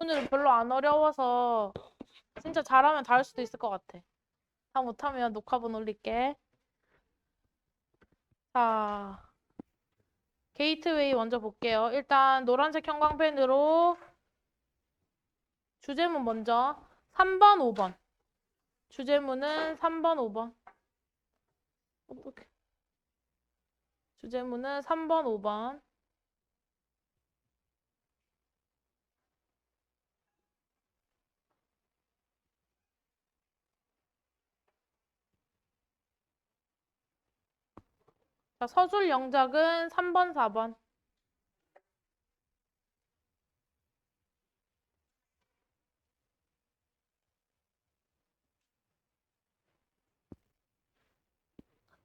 오늘 별로 안 어려워서 진짜 잘하면 다 할 수도 있을 것 같아. 다 못하면 녹화본 올릴게. 자, 게이트웨이 먼저 볼게요. 일단 노란색 형광펜으로 주제문 먼저 3번, 5번. 주제문은 3번, 5번. 어떡해. 주제문은 3번, 5번. 자, 서술 영작은 3번, 4번.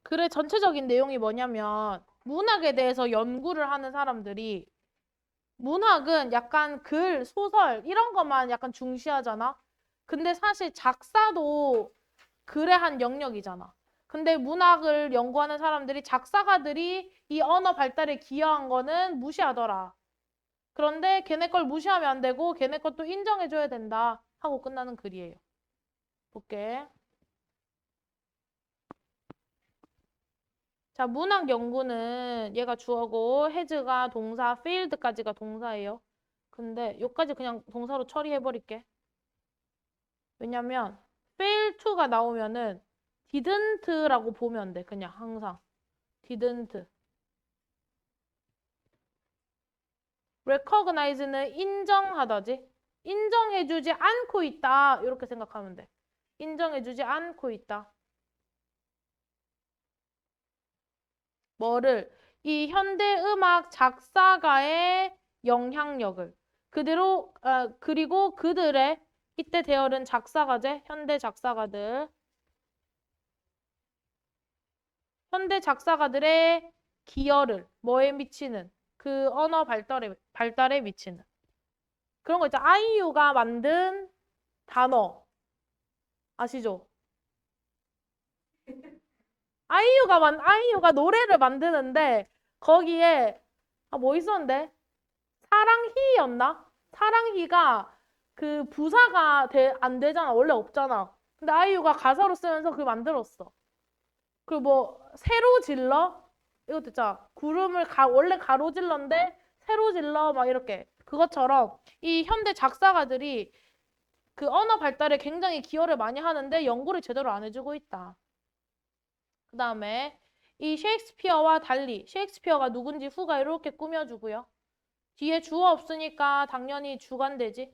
글의 전체적인 내용이 뭐냐면 문학에 대해서 연구를 하는 사람들이 문학은 약간 글, 소설 이런 것만 약간 중시하잖아. 근데 사실 작사도 글의 한 영역이잖아. 근데 문학을 연구하는 사람들이 작사가들이 이 언어 발달에 기여한 거는 무시하더라. 그런데 걔네 걸 무시하면 안 되고 걔네 것도 인정해줘야 된다 하고 끝나는 글이에요. 볼게. 자, 문학 연구는 얘가 주어고 has가 동사, field까지가 동사예요. 근데 여기까지 그냥 동사로 처리해버릴게. 왜냐면 fail to가 나오면은 didn't라고 보면 돼. 그냥 항상. didn't. recognize는 인정하다지. 인정해주지 않고 있다. 이렇게 생각하면 돼. 인정해주지 않고 있다. 뭐를? 이 현대음악 작사가의 영향력을. 그리고 그들의 이때 대열은 작사가제, 현대 작사가들. 현대 작사가들의 기여를 뭐에 미치는 그 언어 발달에 미치는 그런 거 있잖아. 아이유가 만든 단어 아시죠? 아이유가 노래를 만드는데 거기에 뭐 있었는데 사랑희였나? 사랑희가 그 부사가 안 되잖아. 원래 없잖아. 근데 아이유가 가사로 쓰면서 그걸 만들었어. 그리고 뭐 세로 질러 이것도 있잖아. 원래 가로질러인데 세로 질러 막 이렇게 그것처럼 이 현대 작사가들이 그 언어 발달에 굉장히 기여를 많이 하는데 연구를 제대로 안 해주고 있다. 그 다음에 이 셰익스피어와 달리 셰익스피어가 누군지 후가 이렇게 꾸며주고요. 뒤에 주어 없으니까 당연히 주관되지.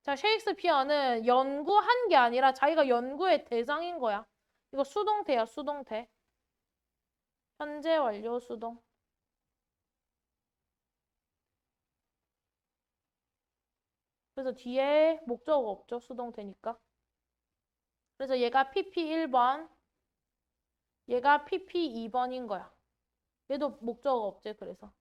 자, 셰익스피어는 연구한 게 아니라 자기가 연구의 대상인 거야. 이거 수동태야, 수동태. 현재 완료 수동. 그래서 뒤에 목적어 없죠, 수동태니까. 그래서 얘가 PP 1번, 얘가 PP 2번인 거야. 얘도 목적어 없지, 그래서.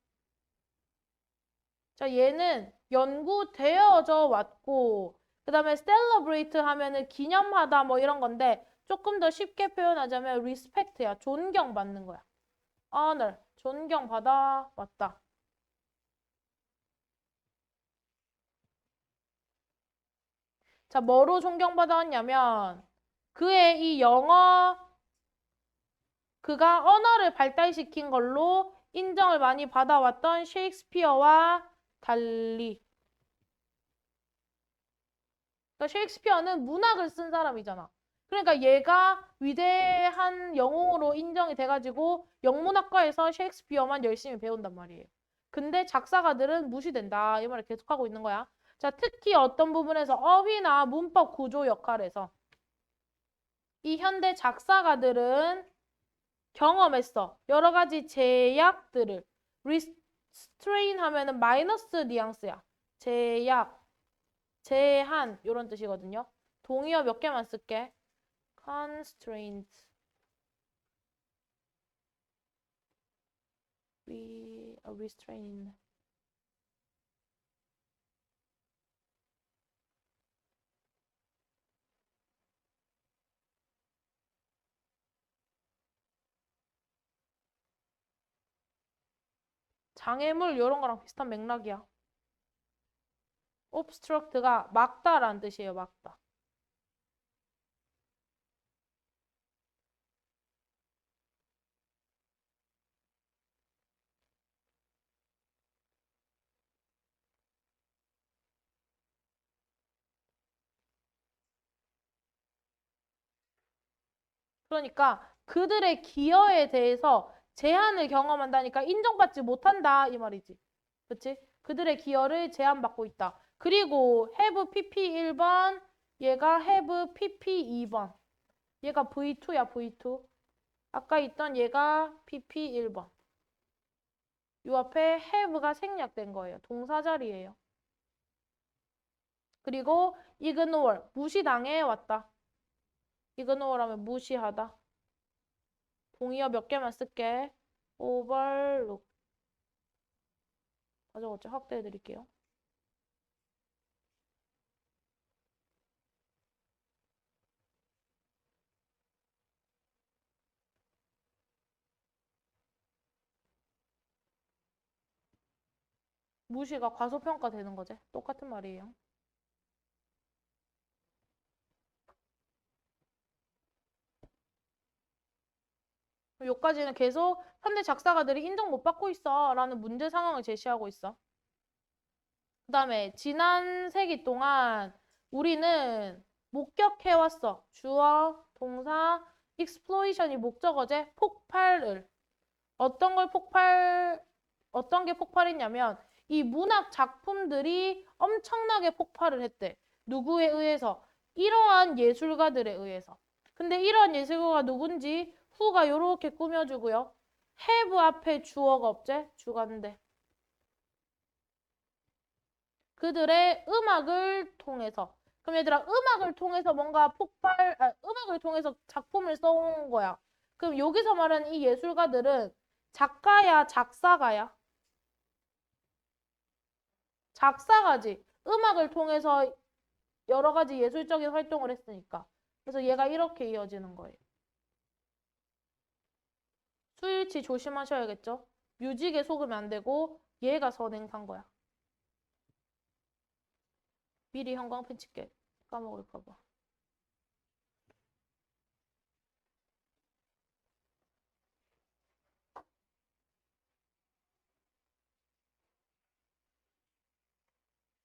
자, 얘는 연구되어져 왔고, 그 다음에 celebrate 하면은 기념하다 뭐 이런 건데, 조금 더 쉽게 표현하자면 respect야. 존경받는 거야. honor, 존경받아 왔다. 자, 뭐로 존경받아 왔냐면, 그의 이 그가 언어를 발달시킨 걸로 인정을 많이 받아왔던 셰익스피어와 달리. 그러니까 셰익스피어는 문학을 쓴 사람이잖아. 그러니까 얘가 위대한 영웅으로 인정이 돼가지고 영문학과에서 셰익스피어만 열심히 배운단 말이에요. 근데 작사가들은 무시된다. 이 말을 계속하고 있는 거야. 자, 특히 어떤 부분에서 어휘나 문법 구조 역할에서 이 현대 작사가들은 경험했어. 여러 가지 제약들을. restrain 하면은 마이너스 뉘앙스야. 제약, 제한 이런 뜻이거든요. 동의어 몇 개만 쓸게. constraint, restrain. 장애물 이런 거랑 비슷한 맥락이야. obstruct가 막다라는 뜻이에요. 막다. 그러니까 그들의 기여에 대해서 제한을 경험한다니까 인정받지 못한다 이 말이지. 그치? 그들의 기여를 제한받고 있다. 그리고 have PP 1번, 얘가 have PP 2번. 얘가 V2야, V2. 아까 있던 얘가 PP 1번. 요 앞에 have가 생략된 거예요. 동사 자리예요. 그리고 ignore, 무시당해 왔다. ignore 하면 무시하다. 동의어 몇 개만 쓸게. overlook. 적었죠? 확대해 드릴게요. 무시가 과소평가 되는 거지. 똑같은 말이에요. 여기까지는 계속 현대 작사가들이 인정 못 받고 있어 라는 문제 상황을 제시하고 있어. 그 다음에 지난 세기 동안 우리는 목격해왔어. 주어, 동사, exploition이 목적어제, 폭발을. 어떤 게 폭발했냐면 이 문학 작품들이 엄청나게 폭발을 했대. 누구에 의해서? 이러한 예술가들에 의해서. 근데 이러한 예술가가 누군지 후가 이렇게 꾸며주고요. have 앞에 주어가 없제? 주관대. 그들의 음악을 통해서. 그럼 얘들아 음악을 통해서 뭔가 음악을 통해서 작품을 써온 거야. 그럼 여기서 말하는 이 예술가들은 작가야, 작사가야? 작사가지. 음악을 통해서 여러 가지 예술적인 활동을 했으니까. 그래서 얘가 이렇게 이어지는 거예요. 수일치 조심하셔야겠죠? 뮤직에 속으면 안 되고 얘가 선행한 거야. 미리 형광펜 칠게. 까먹을까 봐.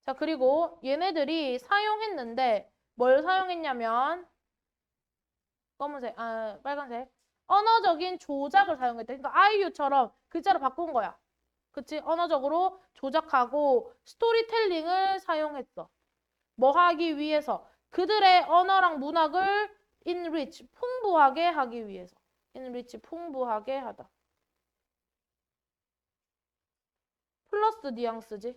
자, 그리고 얘네들이 사용했는데 뭘 사용했냐면 검은색, 빨간색. 언어적인 조작을 사용했대. 그러니까 아이유처럼 글자를 바꾼 거야. 그치? 언어적으로 조작하고 스토리텔링을 사용했어. 뭐 하기 위해서? 그들의 언어랑 문학을 enrich, 풍부하게 하기 위해서. enrich, 풍부하게 하다. 플러스 뉘앙스지.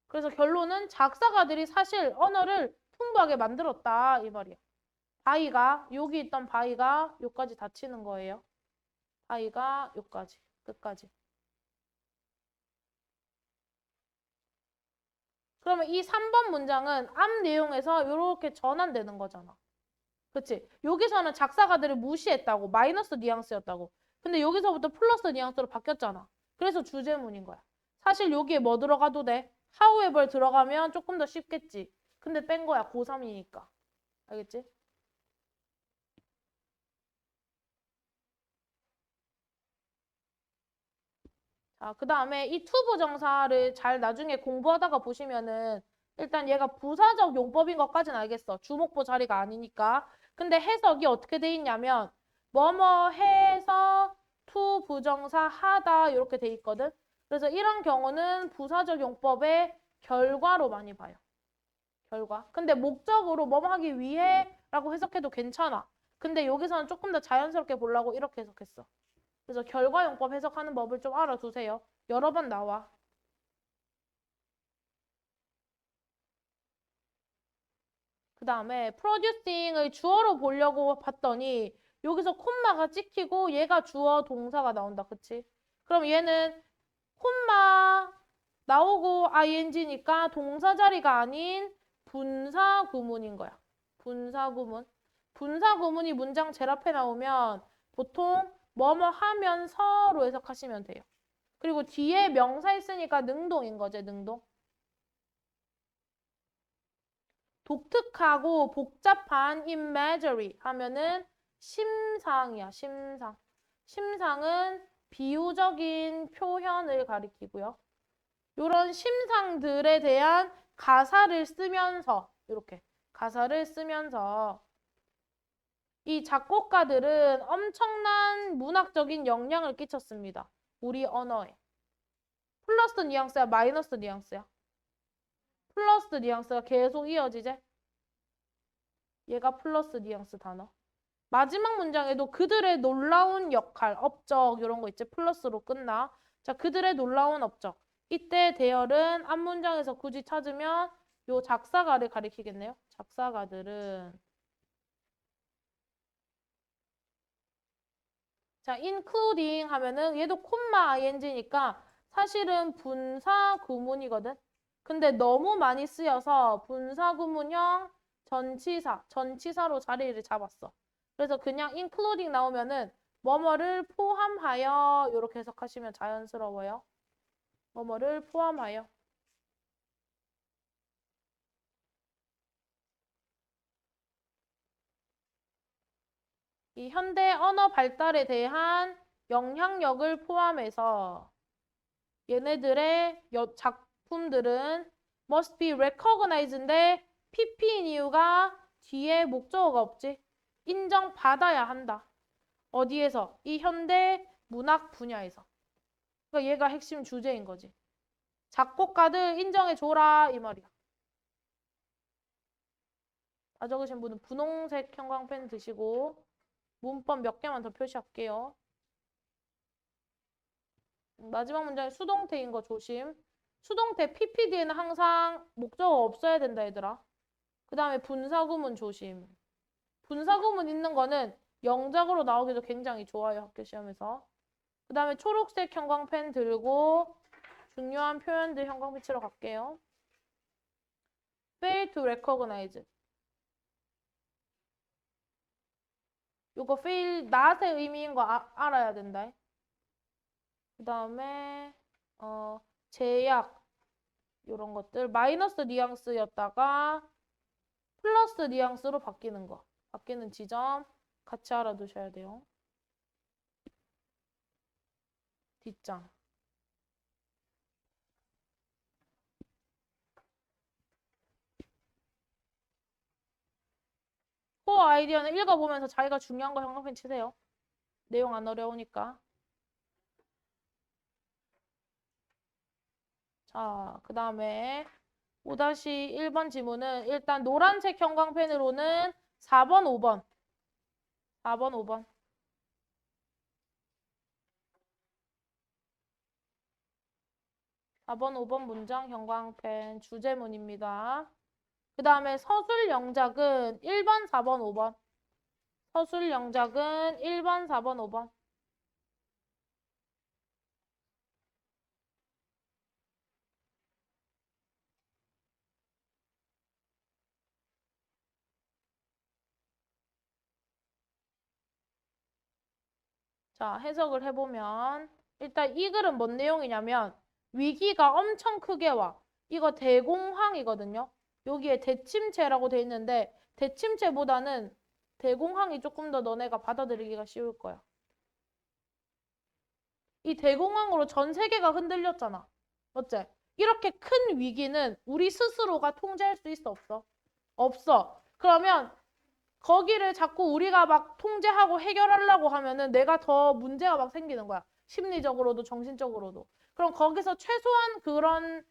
그래서 결론은 작사가들이 사실 언어를 풍부하게 만들었다 이 말이야. 바이가 여기 있던 바이가 여기까지 닫히는 거예요. 바이가 여기까지 끝까지. 그러면 이 3번 문장은 앞 내용에서 이렇게 전환되는 거잖아. 그치? 여기서는 작사가들을 무시했다고. 마이너스 뉘앙스였다고. 근데 여기서부터 플러스 뉘앙스로 바뀌었잖아. 그래서 주제문인 거야. 사실 여기에 뭐 들어가도 돼? however 들어가면 조금 더 쉽겠지. 근데 뺀 거야. 고3이니까. 알겠지? 자, 그 다음에 이 투부 정사를 잘 나중에 공부하다가 보시면은 일단 얘가 부사적 용법인 것까지는 알겠어. 주목보 자리가 아니니까. 근데 해석이 어떻게 돼 있냐면 뭐뭐 해서 투 부정사 하다 이렇게 돼 있거든. 그래서 이런 경우는 부사적 용법의 결과로 많이 봐요. 결과. 근데 목적으로 뭐뭐 하기 위해 라고 해석해도 괜찮아. 근데 여기서는 조금 더 자연스럽게 보려고 이렇게 해석했어. 그래서 결과용법 해석하는 법을 좀 알아두세요. 여러 번 나와. 그 다음에 producing을 주어로 보려고 봤더니 여기서 콤마가 찍히고 얘가 주어 동사가 나온다. 그치? 그럼 얘는 콤마 나오고 ing니까 동사 자리가 아닌 분사 구문인 거야. 분사 구문. 분사 구문이 문장 제일 앞에 나오면 보통 뭐뭐 하면서로 해석하시면 돼요. 그리고 뒤에 명사 있으니까 능동인 거지, 능동. 독특하고 복잡한 imagery 하면은 심상이야, 심상. 심상은 비유적인 표현을 가리키고요. 이런 심상들에 대한 가사를 쓰면서 이렇게 가사를 쓰면서 이 작곡가들은 엄청난 문학적인 영향을 끼쳤습니다. 우리 언어에. 플러스 뉘앙스야, 마이너스 뉘앙스야? 플러스 뉘앙스가 계속 이어지지? 얘가 플러스 뉘앙스 단어. 마지막 문장에도 그들의 놀라운 역할, 업적 이런 거 있지? 플러스로 끝나. 자, 그들의 놀라운 업적. 이때 대열은 앞 문장에서 굳이 찾으면 요 작사가를 가리키겠네요. 작사가들은 자, including 하면은 얘도 콤마 ing니까 사실은 분사 구문이거든. 근데 너무 많이 쓰여서 분사 구문형 전치사로 자리를 잡았어. 그래서 그냥 including 나오면은 뭐뭐를 포함하여 이렇게 해석하시면 자연스러워요. 뭐뭐를 포함하여. 이 현대 언어 발달에 대한 영향력을 포함해서 얘네들의 작품들은 must be recognized인데 PP인 이유가 뒤에 목적어가 없지. 인정받아야 한다. 어디에서? 이 현대 문학 분야에서. 그러니까 얘가 핵심 주제인 거지. 작곡가들 인정해줘라 이 말이야. 다 적으신 분은 분홍색 형광펜 드시고 문법 몇 개만 더 표시할게요. 마지막 문장에 수동태인 거 조심. 수동태 PPD에는 항상 목적어 없어야 된다 얘들아. 그 다음에 분사구문 조심. 분사구문 있는 거는 영작으로 나오기도 굉장히 좋아요. 학교 시험에서. 그 다음에 초록색 형광펜 들고 중요한 표현들 형광빛으로 갈게요. fail to recognize. 요거 fail, not의 의미인 거 알아야 된다. 그 다음에 제약 이런 것들 마이너스 뉘앙스였다가 플러스 뉘앙스로 바뀌는 거. 바뀌는 지점 같이 알아두셔야 돼요. 뒷장. 코어 아이디어는 읽어보면서 자기가 중요한 거 형광펜 치세요. 내용 안 어려우니까. 자, 그 다음에 5-1번 지문은 일단 노란색 형광펜으로는 4번, 5번. 4번, 5번. 4번, 5번 문장 형광펜 주제문입니다. 그 다음에 서술 영작은 1번, 4번, 5번. 서술 영작은 1번, 4번, 5번. 자, 해석을 해보면 일단 이 글은 뭔 내용이냐면 위기가 엄청 크게 와. 이거 대공황이거든요. 여기에 대침체라고 돼 있는데 대침체보다는 대공황이 조금 더 너네가 받아들이기가 쉬울 거야. 이 대공황으로 전 세계가 흔들렸잖아. 어째? 이렇게 큰 위기는 우리 스스로가 통제할 수 있어, 없어? 없어. 그러면 거기를 자꾸 우리가 막 통제하고 해결하려고 하면은 내가 더 문제가 막 생기는 거야. 심리적으로도 정신적으로도. 그럼 거기서 최소한 그런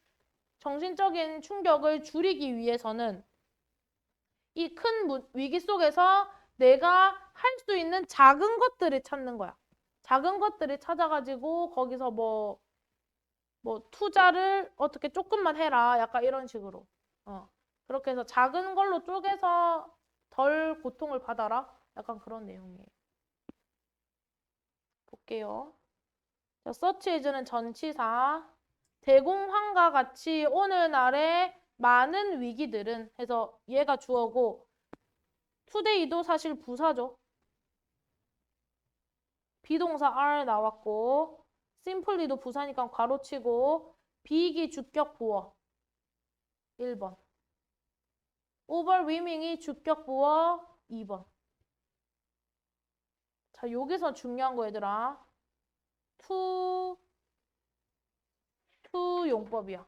정신적인 충격을 줄이기 위해서는 이 큰 위기 속에서 내가 할 수 있는 작은 것들을 찾는 거야. 작은 것들을 찾아가지고 거기서 뭐 투자를 어떻게 조금만 해라. 약간 이런 식으로. 그렇게 해서 작은 걸로 쪼개서 덜 고통을 받아라. 약간 그런 내용이에요. 볼게요. 자, search is는 전치사. 대공황과 같이 오늘날의 많은 위기들은 해서 얘가 주어고 today도 사실 부사죠. 비동사 are 나왔고 심플리도 부사니까 괄호치고 비기 주격 부어 1번. overwhelming이 주격 부어 2번. 자, 여기서 중요한 거 얘들아. to 용법이야.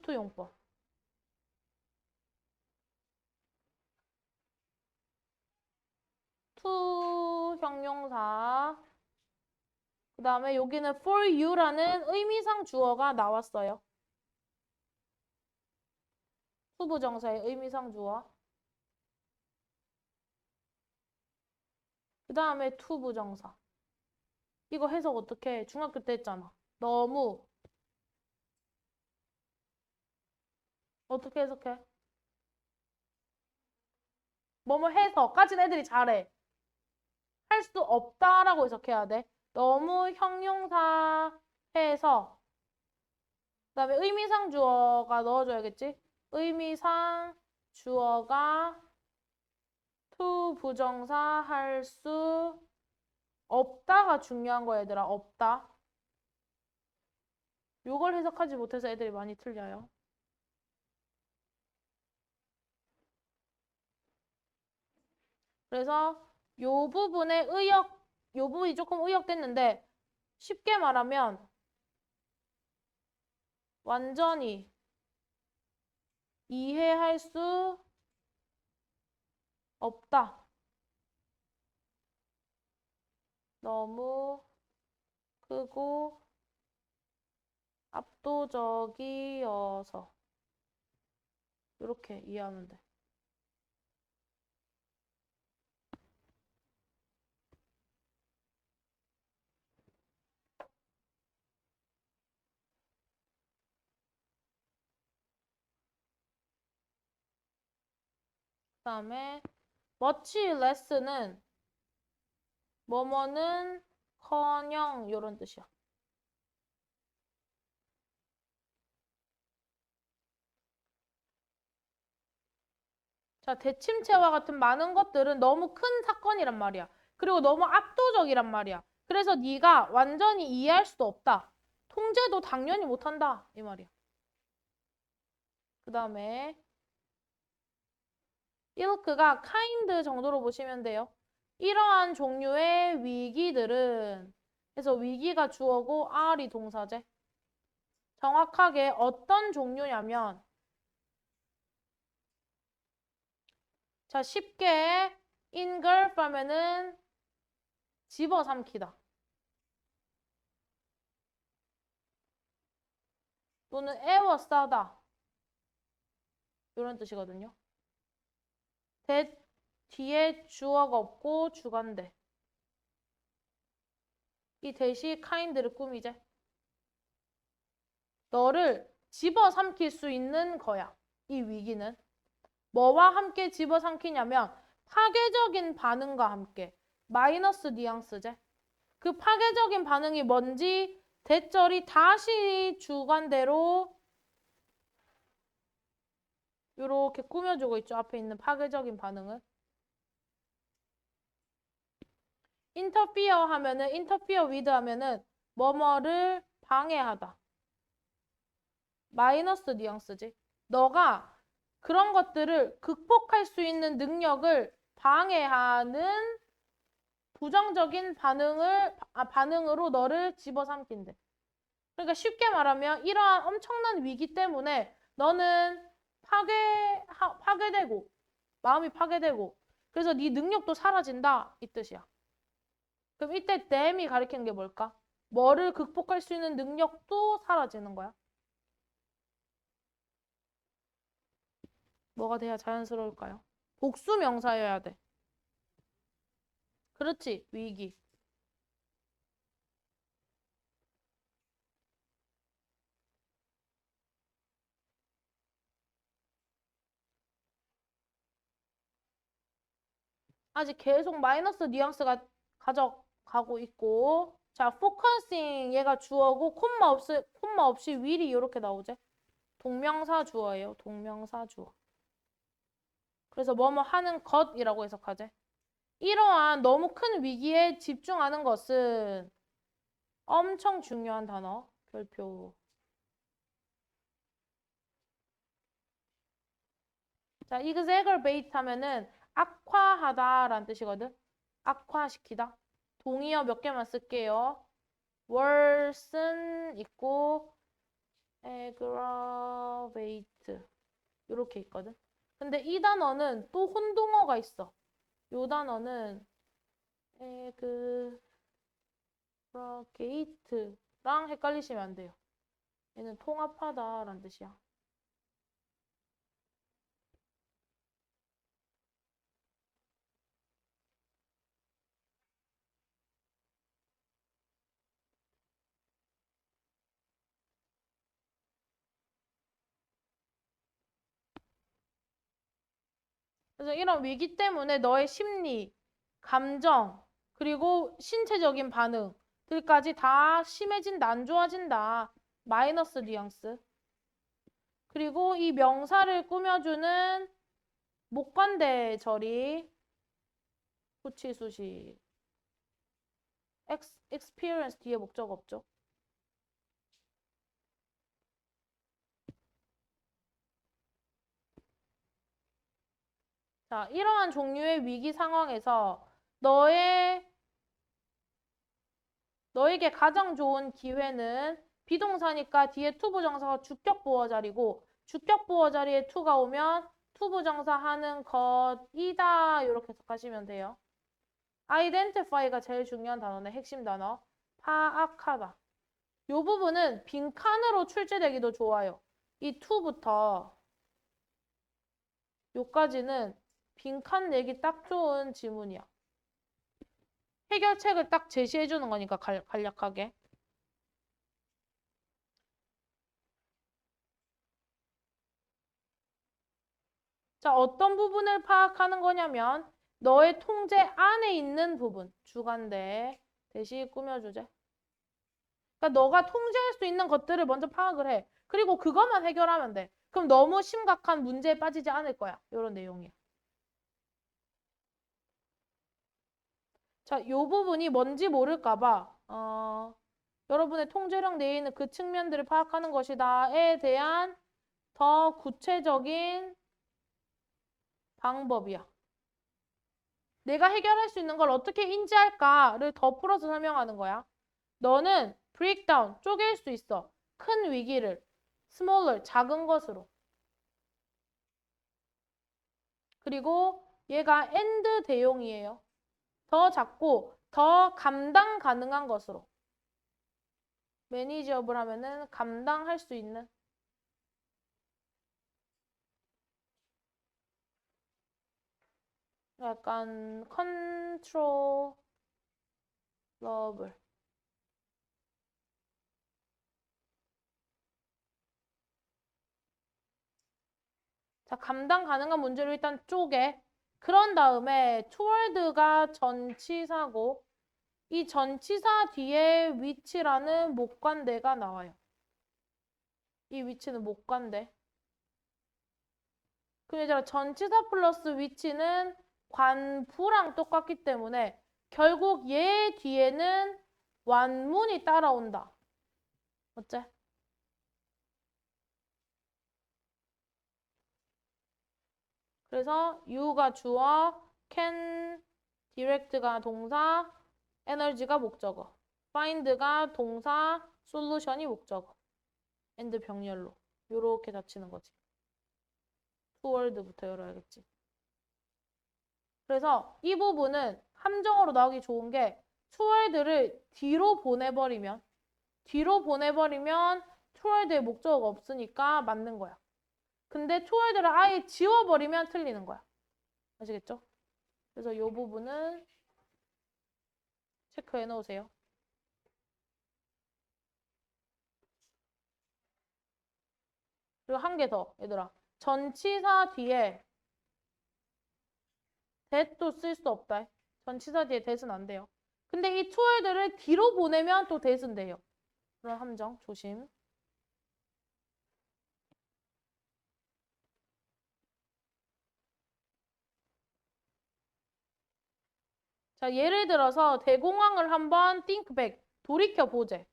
to 용법. to 형용사. 그 다음에 여기는 for you라는 의미상 주어가 나왔어요. to 부정사의 의미상 주어. 그 다음에 to 부정사. 이거 해석 어떻게 해? 중학교 때 했잖아. 너무 어떻게 해석해? 뭐뭐 해서까지는 애들이 잘해. 할 수 없다라고 해석해야 돼. 너무 형용사 해서 그 다음에 의미상 주어가 넣어줘야겠지? 의미상 주어가 to 부정사 할 수 없다가 중요한 거야, 얘들아. 없다. 요걸 해석하지 못해서 애들이 많이 틀려요. 그래서 요 부분에 요 부분이 조금 의역됐는데 쉽게 말하면 완전히 이해할 수 없다. 너무 크고 압도적이어서 이렇게 이해하면 돼. 그 다음에 much less는 뭐뭐는 커녕 이런 뜻이야. 자, 대침체와 같은 많은 것들은 너무 큰 사건이란 말이야. 그리고 너무 압도적이란 말이야. 그래서 네가 완전히 이해할 수도 없다. 통제도 당연히 못한다. 이 말이야. 그 다음에 ilk가 kind 정도로 보시면 돼요. 이러한 종류의 위기들은 그래서 위기가 주어고 are이 동사제. 정확하게 어떤 종류냐면 자, 쉽게 engulf 하면은 집어삼키다. 또는 에워싸다. 이런 뜻이거든요. 뒤에 주어가 없고 주관대. 이 대시 kind를 꾸미제. 너를 집어삼킬 수 있는 거야. 이 위기는. 뭐와 함께 집어삼키냐면 파괴적인 반응과 함께. 마이너스 뉘앙스제. 그 파괴적인 반응이 뭔지 대절이 다시 주관대로 이렇게 꾸며주고 있죠. 앞에 있는 파괴적인 반응은. interfere 하면은 interfere with 하면은 뭐뭐를 방해하다. 마이너스 뉘앙스지. 너가 그런 것들을 극복할 수 있는 능력을 방해하는 부정적인 반응으로 너를 집어삼킨대. 그러니까 쉽게 말하면 이러한 엄청난 위기 때문에 너는 파괴되고 마음이 파괴되고 그래서 네 능력도 사라진다 이 뜻이야. 그럼 이때 dam이 가리키는 게 뭘까? 뭐를 극복할 수 있는 능력도 사라지는 거야. 뭐가 돼야 자연스러울까요? 복수 명사여야 돼. 그렇지, 위기. 아직 계속 마이너스 뉘앙스가 가져가고 있고 자, focusing 얘가 주어고 콤마 없이 will이 이렇게 나오지? 동명사 주어예요. 동명사 주어. 그래서 뭐뭐 하는 것이라고 해석하지? 이러한 너무 큰 위기에 집중하는 것은 엄청 중요한 단어. 별표. 자, exacerbate 하면은 악화하다라는 뜻이거든. 악화시키다. 동의어 몇 개만 쓸게요. worsen 있고 aggravate 이렇게 있거든. 근데 이 단어는 또 혼동어가 있어. 이 단어는 aggravate랑 헷갈리시면 안 돼요. 얘는 통합하다라는 뜻이야. 그래서 이런 위기 때문에 너의 심리, 감정, 그리고 신체적인 반응들까지 다 심해진다, 안 좋아진다. 마이너스 뉘앙스. 그리고 이 명사를 꾸며주는 목관대 절이 후치수시. experience 뒤에 목적 없죠. 자, 이러한 종류의 위기 상황에서 너에게 가장 좋은 기회는 비동사니까 뒤에 투부정사가 주격보어 자리고 주격보어 자리에 투가 오면 투부정사 하는 것이다. 이렇게 해석하시면 돼요. identify가 제일 중요한 단어네. 핵심 단어. 파악하다. 이 부분은 빈칸으로 출제되기도 좋아요. 이 to부터 요까지는 빈칸 내기 딱 좋은 지문이야. 해결책을 딱 제시해 주는 거니까 간략하게. 자, 어떤 부분을 파악하는 거냐면 너의 통제 안에 있는 부분, 주관대 대시 꾸며주제. 그러니까 너가 통제할 수 있는 것들을 먼저 파악을 해. 그리고 그것만 해결하면 돼. 그럼 너무 심각한 문제에 빠지지 않을 거야. 이런 내용이야. 자, 요 부분이 뭔지 모를까 봐 여러분의 통제력 내에 있는 그 측면들을 파악하는 것이다에 대한 더 구체적인 방법이야. 내가 해결할 수 있는 걸 어떻게 인지할까를 더 풀어서 설명하는 거야. 너는 breakdown, 쪼갤 수 있어. 큰 위기를 smaller, 작은 것으로. 그리고 얘가 and 대용이에요. 더 작고 더 감당 가능한 것으로. 매니지업을 하면은 감당할 수 있는. 약간 controllable. 자, 감당 가능한 문제를 일단 쪼개. 그런 다음에 toward가 전치사고 이 전치사 뒤에 위치라는 목관대가 나와요. 이 위치는 목관대. 그럼 얘들아 전치사 플러스 위치는 관부랑 똑같기 때문에 결국 얘 뒤에는 완문이 따라온다. 어째? 그래서 you가 주어, can, direct가 동사, energy가 목적어, find가 동사, solution이 목적어, and 병렬로 요렇게 닫히는 거지. toward부터 열어야겠지. 그래서 이 부분은 함정으로 나오기 좋은 게 toward를 뒤로 보내버리면 toward의 목적어가 없으니까 맞는 거야. 근데 toward를 아예 지워버리면 틀리는 거야. 아시겠죠? 그래서 이 부분은 체크해 놓으세요. 그리고 한 개 더, 얘들아. 전치사 뒤에 that도 쓸 수 없다. 전치사 뒤에 that은 안 돼요. 근데 이 toward를 뒤로 보내면 또 that은 돼요. 그런 함정 조심. 자, 예를 들어서 대공황을 한번 think back. 돌이켜보재.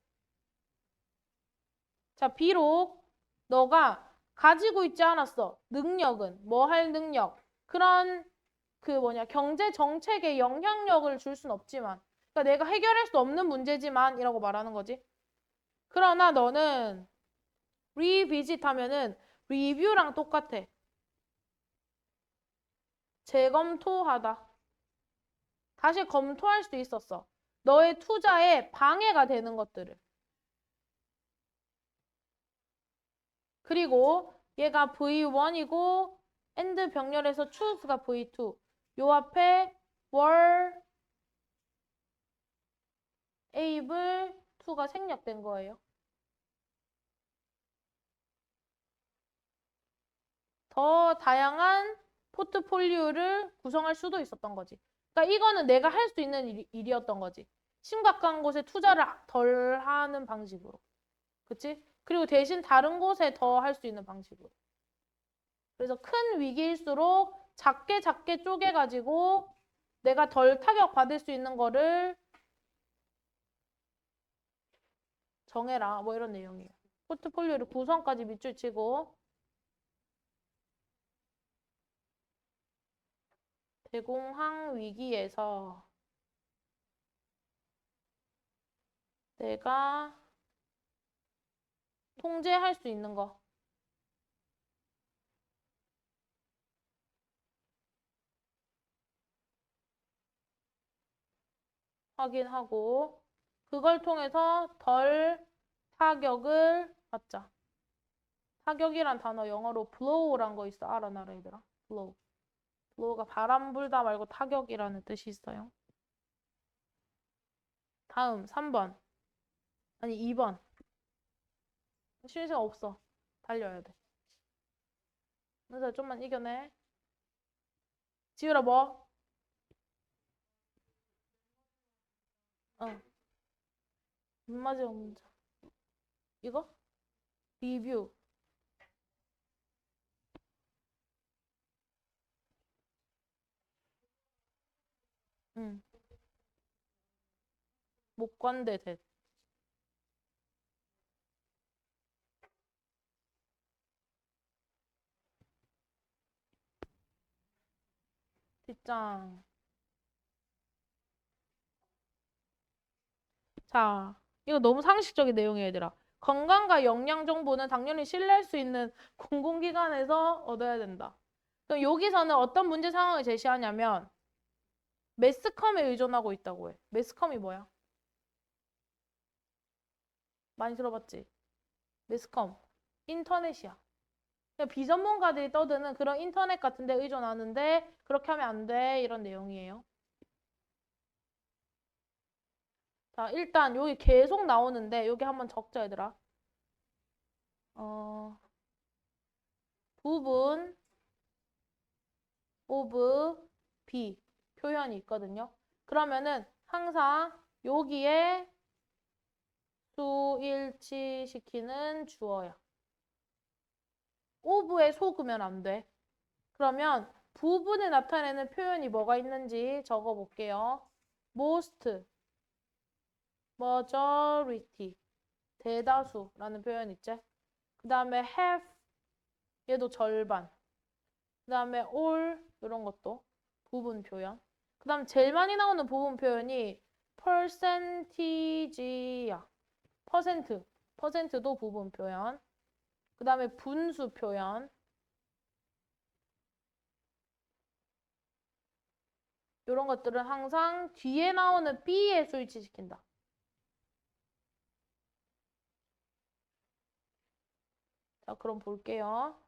자, 비록 너가 가지고 있지 않았어. 능력은. 뭐 할 능력. 그런 경제 정책에 영향력을 줄 순 없지만. 그러니까 내가 해결할 수 없는 문제지만 이라고 말하는 거지. 그러나 너는 revisit 하면은 리뷰랑 똑같아. 재검토하다. 다시 검토할 수 있었어. 너의 투자에 방해가 되는 것들을. 그리고 얘가 V1이고 and 병렬에서 choose가 V2. 요 앞에 were able to가 생략된 거예요. 더 다양한 포트폴리오를 구성할 수도 있었던 거지. 그러니까 이거는 내가 할 수 있는 일이었던 거지. 심각한 곳에 투자를 덜 하는 방식으로. 그치? 그리고 대신 다른 곳에 더 할 수 있는 방식으로. 그래서 큰 위기일수록 작게 작게 쪼개가지고 내가 덜 타격받을 수 있는 거를 정해라. 뭐 이런 내용이에요. 포트폴리오를 구성까지 밑줄 치고 대공황 위기에서 내가 통제할 수 있는 거. 확인하고 그걸 통해서 덜 타격을 받자. 타격이란 단어 영어로 blow란 거 있어. 알아놔라 얘들아. blow. blow가 바람 불다 말고 타격이라는 뜻이 있어요. 다음 3번. 아니 2번. 쉴 시간 없어. 달려야 돼. 은서 좀만 이겨내. 지우라 뭐? 어. 마지막 문제. 이거? 리뷰. 응. 목관대 대. 뒷장. 자, 이거 너무 상식적인 내용이에요, 얘들아. 건강과 영양 정보는 당연히 신뢰할 수 있는 공공기관에서 얻어야 된다. 그럼 여기서는 어떤 문제 상황을 제시하냐면 매스컴에 의존하고 있다고 해. 매스컴이 뭐야? 많이 들어봤지? 매스컴. 인터넷이야. 그냥 비전문가들이 떠드는 그런 인터넷 같은 데 의존하는데 그렇게 하면 안 돼. 이런 내용이에요. 자, 일단 여기 계속 나오는데 여기 한번 적자, 얘들아. 부분 of B 표현이 있거든요. 그러면은 항상 여기에 수일치시키는 주어야. of에 속으면 안 돼. 그러면 부분에 나타내는 표현이 뭐가 있는지 적어볼게요. most, majority, 대다수라는 표현 있지? 그 다음에 half, 얘도 절반. 그 다음에 all, 이런 것도 부분 표현. 그 다음 제일 많이 나오는 부분 표현이 percentage야. 퍼센트. 퍼센트도 부분 표현. 그 다음에 분수 표현. 이런 것들은 항상 뒤에 나오는 B에 수일치시킨다. 자, 그럼 볼게요.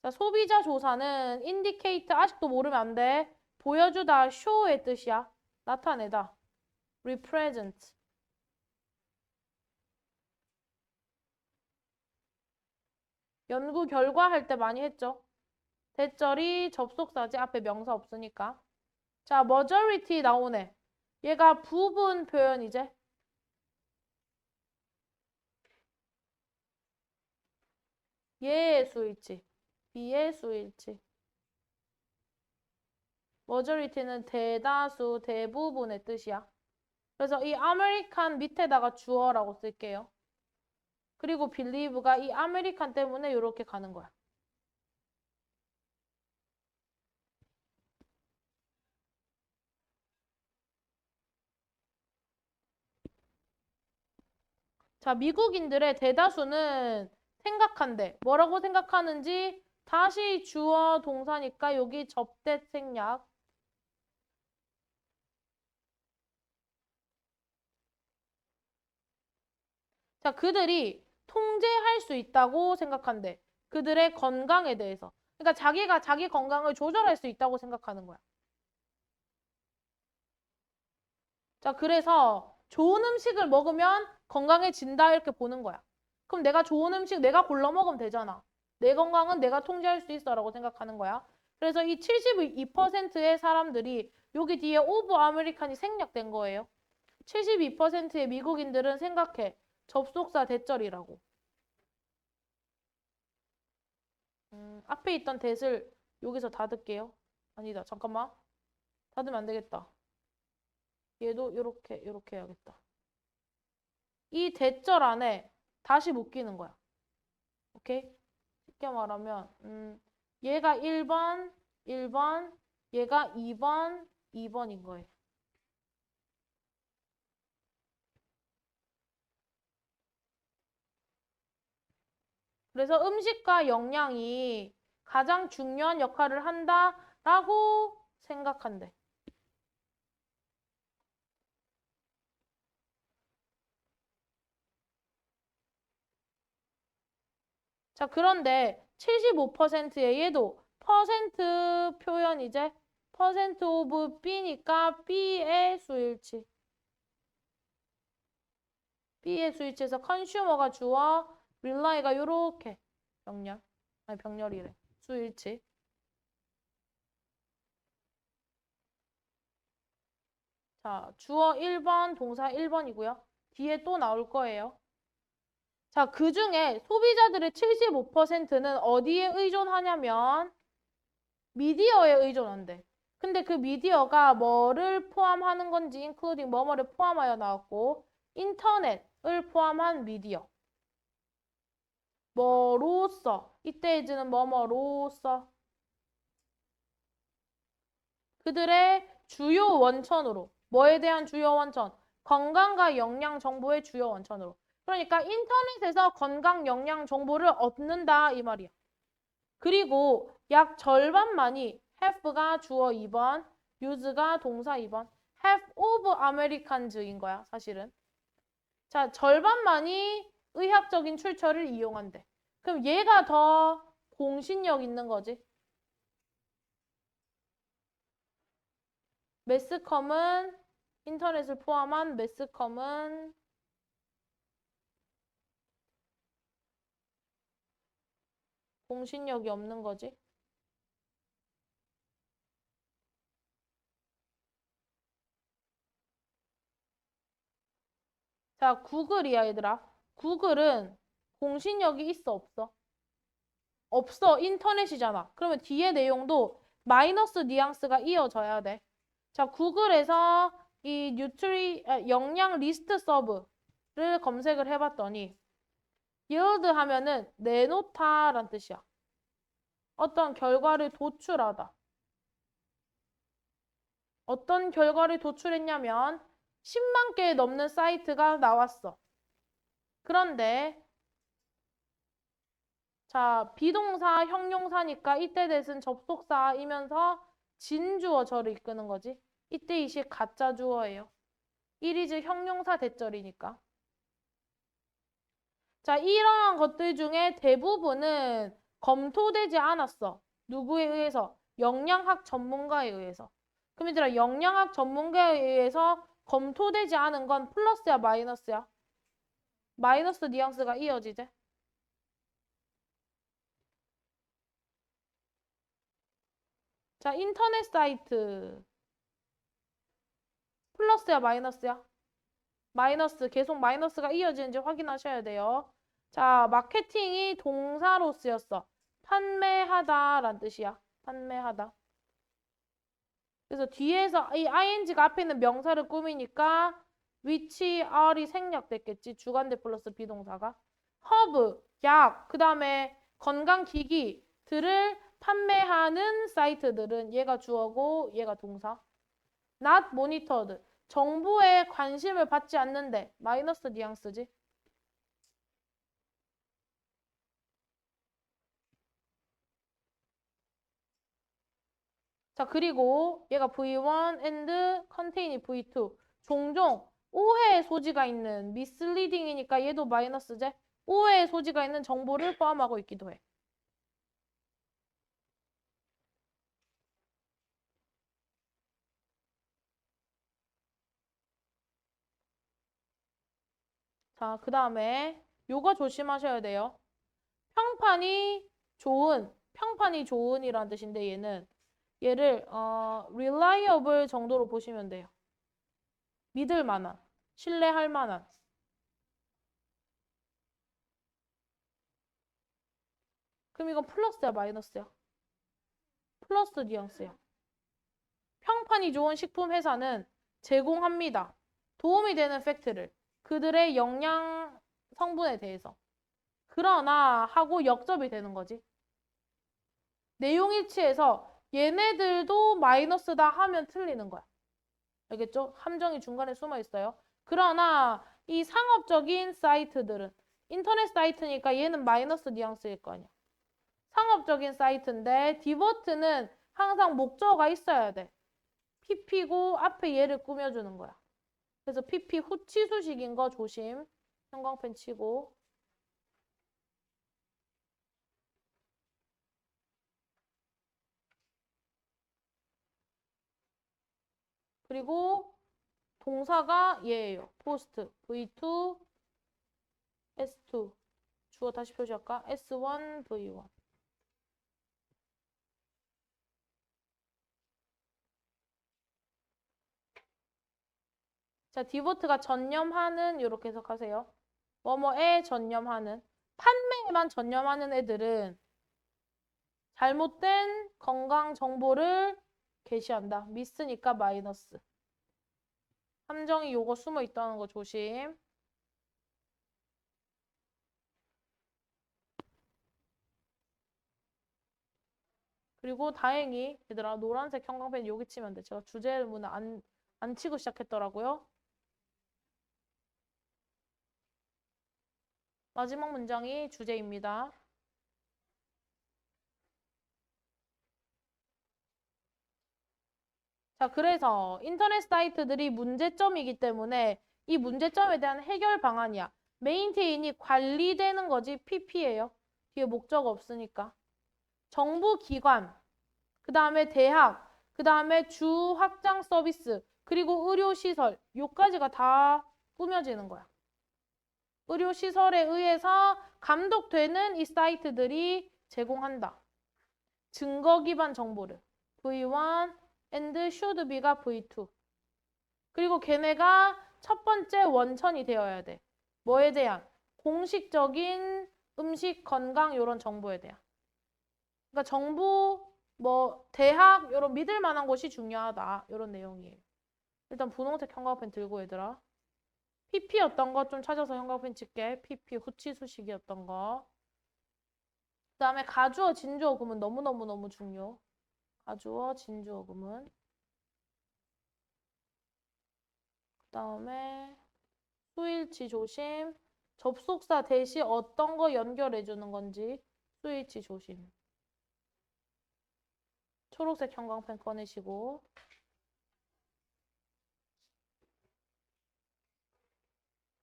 자, 소비자 조사는 indicate, 아직도 모르면 안 돼. 보여주다, show의 뜻이야. 나타내다. represent. 연구 결과 할 때 많이 했죠. 대절이 접속사지 앞에 명사 없으니까. 자, majority 나오네. 얘가 부분 표현이제. 얘의 수일치. B의 수일치. majority는 대다수, 대부분의 뜻이야. 그래서 이 아메리칸 밑에다가 주어라고 쓸게요. 그리고 believe가 이 아메리칸 때문에 이렇게 가는 거야. 자, 미국인들의 대다수는 생각한대. 뭐라고 생각하는지 다시 주어 동사니까 여기 접대 생략. 자, 그들이 통제할 수 있다고 생각한대. 그들의 건강에 대해서. 그러니까 자기가 자기 건강을 조절할 수 있다고 생각하는 거야. 자, 그래서 좋은 음식을 먹으면 건강해진다 이렇게 보는 거야. 그럼 내가 좋은 음식 내가 골라 먹으면 되잖아. 내 건강은 내가 통제할 수 있어라고 생각하는 거야. 그래서 이 72%의 사람들이 여기 뒤에 오브 아메리칸이 생략된 거예요. 72%의 미국인들은 생각해. 접속사 대절이라고. 앞에 있던 대을 여기서 닫을게요. 아니다, 잠깐만. 닫으면 안 되겠다. 얘도 이렇게 해야겠다. 이 대절 안에 다시 묶이는 거야. 오케이? 쉽게 말하면 얘가 1번, 1번, 얘가 2번, 2번인 거예요. 그래서 음식과 영양이 가장 중요한 역할을 한다라고 생각한대. 자, 그런데 75%의 얘도 퍼센트 표현 이제 퍼센트 오브 B니까 B의 수일치. B의 수일치에서 컨슈머가 주어, 릴라이가 요렇게 병렬. 아니 병렬이래. 수일치. 자, 주어 1번, 동사 1번이고요. 뒤에 또 나올 거예요. 자, 그중에 소비자들의 75%는 어디에 의존하냐면 미디어에 의존한대. 근데 그 미디어가 뭐를 포함하는 건지 including 뭐뭐를 포함하여 나왔고 인터넷을 포함한 미디어. 뭐로써 이때에즈는 뭐뭐로써 그들의 주요 원천으로 뭐에 대한 주요 원천? 건강과 영양 정보의 주요 원천으로. 그러니까 인터넷에서 건강 영양 정보를 얻는다 이 말이야. 그리고 약 절반만이 have가 주어 2번, use가 동사 2번, have of Americans인 거야, 사실은. 자, 절반만이 의학적인 출처를 이용한대. 그럼 얘가 더 공신력 있는 거지. 매스컴은 인터넷을 포함한 매스컴은 공신력이 없는 거지. 자, 구글이야, 얘들아. 구글은 공신력이 있어, 없어? 없어. 인터넷이잖아. 그러면 뒤에 내용도 마이너스 뉘앙스가 이어져야 돼. 자, 구글에서 이 영양 리스트 서브를 검색을 해봤더니 yield 하면은 내놓다란 뜻이야. 어떤 결과를 도출하다. 어떤 결과를 도출했냐면 10만 개 넘는 사이트가 나왔어. 그런데 자, 비동사, 형용사니까 이때 대신 접속사이면서 진주어절을 이끄는 거지. 이때 이시 가짜 주어예요. 이리즈 형용사 대절이니까. 자, 이러한 것들 중에 대부분은 검토되지 않았어. 누구에 의해서? 영양학 전문가에 의해서. 그럼 얘들아, 영양학 전문가에 의해서 검토되지 않은 건 플러스야, 마이너스야? 마이너스 뉘앙스가 이어지지? 자, 인터넷 사이트. 플러스야, 마이너스야? 마이너스, 계속 마이너스가 이어지는지 확인하셔야 돼요. 자, 마케팅이 동사로 쓰였어. 판매하다란 뜻이야. 판매하다. 그래서 뒤에서 이 ing가 앞에 있는 명사를 꾸미니까 which are이 생략됐겠지. 주관대 플러스 비동사가. 허브, 약, 그 다음에 건강기기들을 판매하는 사이트들은 얘가 주어고 얘가 동사. not monitored. 정보에 관심을 받지 않는데 마이너스 뉘앙스지. 자, 그리고 얘가 V1 and contain이 V2. 종종 오해의 소지가 있는 misleading이니까 얘도 마이너스제. 오해의 소지가 있는 정보를 포함하고 있기도 해. 자, 그 다음에 요거 조심하셔야 돼요. 평판이 좋은이라는 뜻인데 얘를 reliable 정도로 보시면 돼요. 믿을 만한, 신뢰할 만한. 그럼 이건 플러스야, 마이너스야? 플러스 뉘앙스야. 평판이 좋은 식품 회사는 제공합니다. 도움이 되는 팩트를. 그들의 영양 성분에 대해서. 그러나 하고 역접이 되는 거지. 내용 일치해서 얘네들도 마이너스다 하면 틀리는 거야. 알겠죠? 함정이 중간에 숨어 있어요. 그러나 이 상업적인 사이트들은 인터넷 사이트니까 얘는 마이너스 뉘앙스일 거 아니야. 상업적인 사이트인데 디버트는 항상 목적어가 있어야 돼. PP고 앞에 얘를 꾸며주는 거야. 그래서 PP 후치수식인 거 조심. 형광펜 치고. 그리고 동사가 얘예요. 포스트. V2, S2. 주어 다시 표시할까? S1, V1. 자, 디보트가 전념하는 이렇게 해석하세요. 뭐뭐에 전념하는. 판매에만 전념하는 애들은 잘못된 건강 정보를 게시한다. 미스니까 마이너스. 함정이 요거 숨어 있다는 거 조심. 그리고 다행히 얘들아 노란색 형광펜 여기 치면 돼. 제가 주제문을 안 치고 시작했더라고요. 마지막 문장이 주제입니다. 자, 그래서 인터넷 사이트들이 문제점이기 때문에 이 문제점에 대한 해결 방안이야. 메인테인이 관리되는 거지 PP예요. 뒤에 목적 없으니까. 정부기관, 그 다음에 대학, 그 다음에 주 확장 서비스, 그리고 의료시설, 요까지가 다 꾸며지는 거야. 의료시설에 의해서 감독되는 이 사이트들이 제공한다. 증거 기반 정보를. V1 and should be가 V2. 그리고 걔네가 첫 번째 원천이 되어야 돼. 뭐에 대한? 공식적인 음식, 건강 이런 정보에 대한. 그러니까 정부, 대학 이런 믿을 만한 곳이 중요하다. 이런 내용이에요. 일단 분홍색 형광펜 들고 얘들아. PP였던 거 좀 찾아서 형광펜 칠게. PP 후치수식이었던 거. 그 다음에 가주어, 진주어 구문 너무너무너무 중요. 가주어, 진주어 구문. 그 다음에 수일치 조심. 접속사 대시 어떤 거 연결해 주는 건지 수일치 조심. 초록색 형광펜 꺼내시고.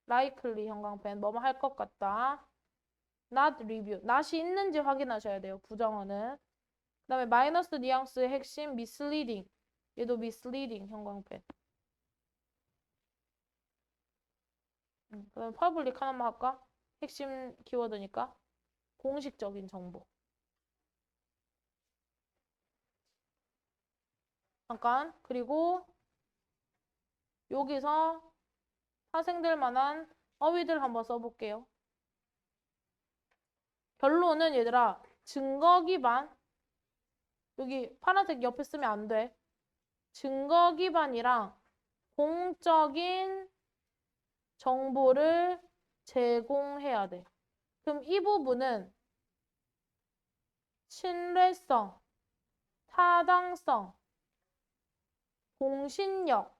likely 형광펜 뭐뭐 할 것 같다. not review. not이 있는지 확인하셔야 돼요. 부정어는. 그 다음에 마이너스 뉘앙스의 핵심 misleading. 얘도 misleading 형광펜. 그럼 퍼블릭 하나만 할까? 핵심 키워드니까. 공식적인 정보. 잠깐. 그리고 여기서 파생될 만한 어휘들 한번 써볼게요. 결론은 얘들아 증거 기반. 여기 파란색 옆에 쓰면 안 돼. 증거 기반이랑 공적인 정보를 제공해야 돼. 그럼 이 부분은 신뢰성, 타당성, 공신력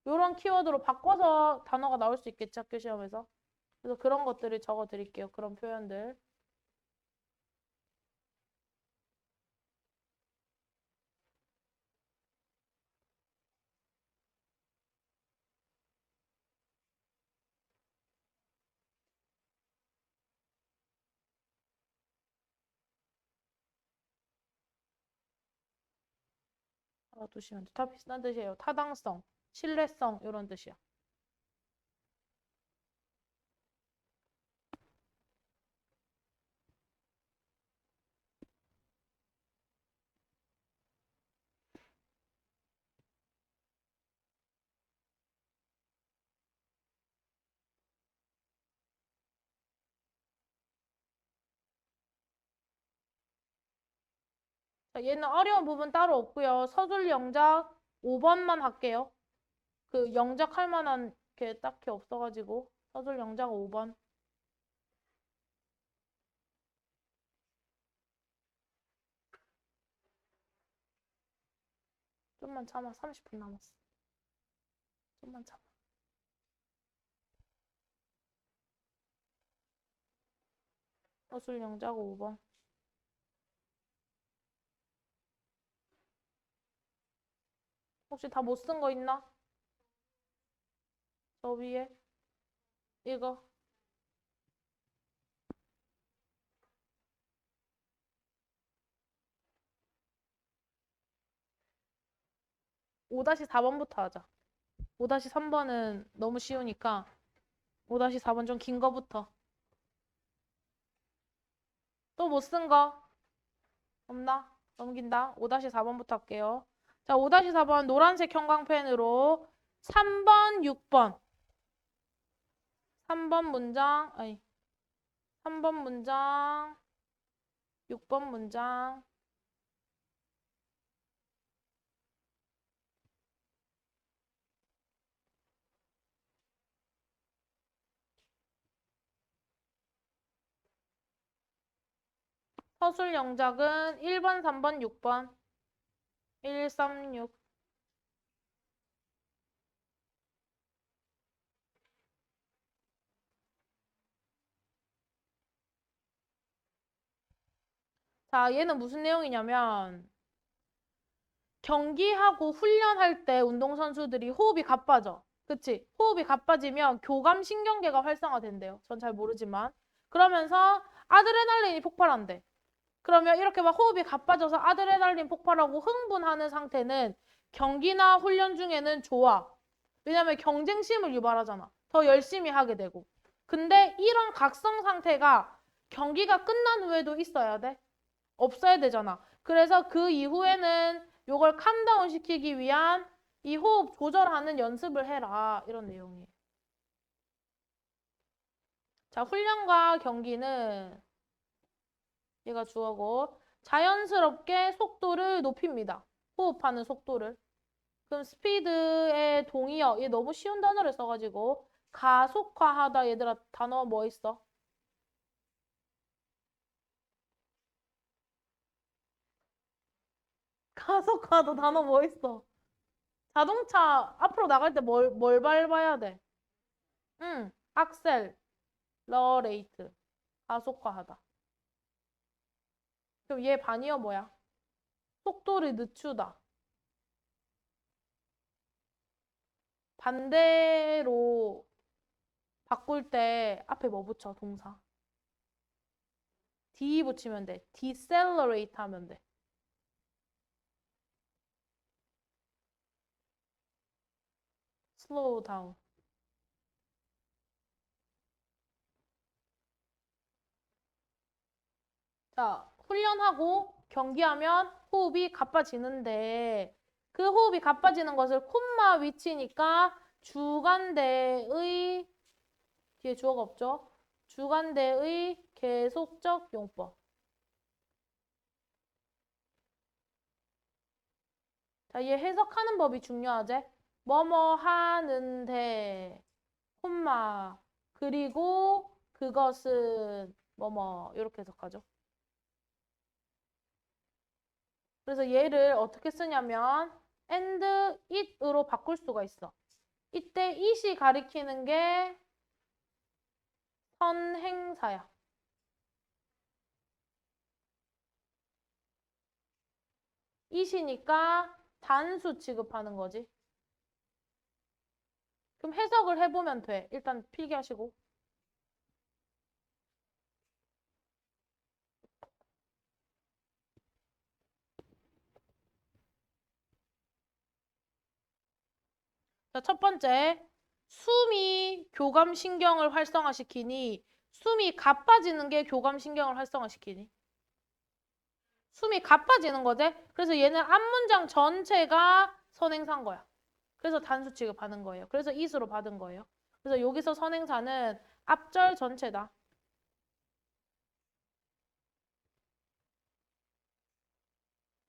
이런 키워드로 바꿔서 단어가 나올 수 있겠지, 학교 시험에서. 그래서 그런 것들을 적어 드릴게요. 그런 표현들. 알아두시면 돼. 다 비슷한 뜻이에요. 타당성, 신뢰성 이런 뜻이야. 자, 얘는 어려운 부분 따로 없고요. 서술 영작 5번만 할게요. 그 영작 할 만한 게 딱히 없어가지고 서술 영작 5번. 좀만 참아. 30분 남았어. 좀만 참아. 서술 영작 5번. 혹시 다 못 쓴 거 있나? 저 위에 이거. 오 4번부터 하자. 5 3번은 너무 쉬우니까 5 4번 좀 긴 거부터. 또 못 쓴 거 없나? 넘긴다. 5 4번부터 할게요. 자, 5 4번 노란색 형광펜으로 3번, 6번. 3번 문장, 아니, 3번 문장, 6번 문장. 서술 영작은 1번, 3번, 6번. 1, 3, 6. 자, 얘는 무슨 내용이냐면 경기하고 훈련할 때 운동선수들이 호흡이 가빠져. 그치? 호흡이 가빠지면 교감신경계가 활성화된대요. 전 잘 모르지만. 그러면서 아드레날린이 폭발한대. 그러면 이렇게 막 호흡이 가빠져서 아드레날린 폭발하고 흥분하는 상태는 경기나 훈련 중에는 좋아. 왜냐면 경쟁심을 유발하잖아. 더 열심히 하게 되고. 근데 이런 각성 상태가 경기가 끝난 후에도 있어야 돼. 없어야 되잖아. 그래서 그 이후에는 요걸 캄다운 시키기 위한 이 호흡 조절하는 연습을 해라. 이런 내용이에요. 자, 훈련과 경기는 얘가 주어고 자연스럽게 속도를 높입니다. 호흡하는 속도를. 그럼 스피드의 동의어. 얘 너무 쉬운 단어를 써가지고 가속화하다. 얘들아 단어 뭐 있어? 가속화도 단어 뭐 있어? 자동차 앞으로 나갈 때 뭘 밟아야 돼? 응, 악셀, 러레이트, 가속화하다. 그럼 얘 반이어 뭐야? 속도를 늦추다. 반대로 바꿀 때 앞에 뭐 붙여? 동사. D 붙이면 돼. decelerate 하면 돼. slow down. 자, 훈련하고 경기하면 호흡이 가빠지는데 그 호흡이 가빠지는 것을 콤마 위치니까 주간대의 뒤에 주어가 없죠? 주간대의 계속적 용법. 자, 얘 해석하는 법이 중요하지? 뭐뭐 하는데 콤마 그리고 그것은 뭐뭐 이렇게 해석하죠. 그래서 얘를 어떻게 쓰냐면 and it으로 바꿀 수가 있어. 이때 it이 가리키는 게 선행사야. it이니까 단수 취급하는 거지. 그럼 해석을 해보면 돼. 일단 필기하시고. 자, 첫 번째. 숨이 교감신경을 활성화시키니 숨이 가빠지는 게 교감신경을 활성화시키니. 숨이 가빠지는 거지. 그래서 얘는 앞문장 전체가 선행사인 거야. 그래서 단수 취급하는 거예요. 그래서 it으로 받은 거예요. 그래서 여기서 선행사는 앞절 전체다.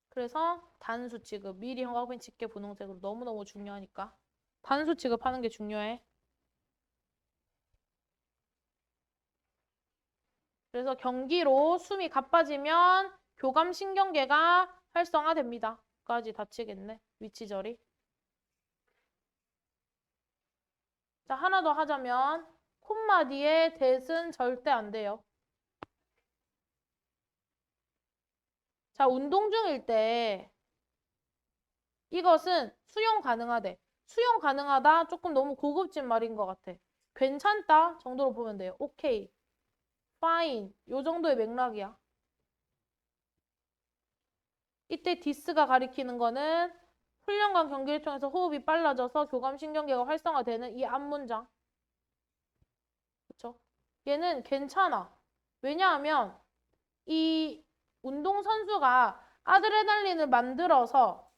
그래서 단수 취급. 미리 형광펜 짙게 분홍색으로 너무너무 중요하니까. 단수 취급하는 게 중요해. 그래서 경기로 숨이 가빠지면 교감신경계가 활성화됩니다. 까지 다치겠네. 위치절이. 자, 하나 더 하자면 콤마 뒤에 that은 절대 안 돼요. 자, 운동 중일 때 이것은 수용 가능하대. 수용 가능하다 조금 너무 고급진 말인 것 같아. 괜찮다 정도로 보면 돼요. 오케이, fine 요 정도의 맥락이야. 이때 디스가 가리키는 거는 훈련과 경기를 통해서 호흡이 빨라져서 교감신경계가 활성화되는 이 앞문장. 그쵸? 얘는 괜찮아. 왜냐하면 이 운동선수가 아드레날린을 만들어서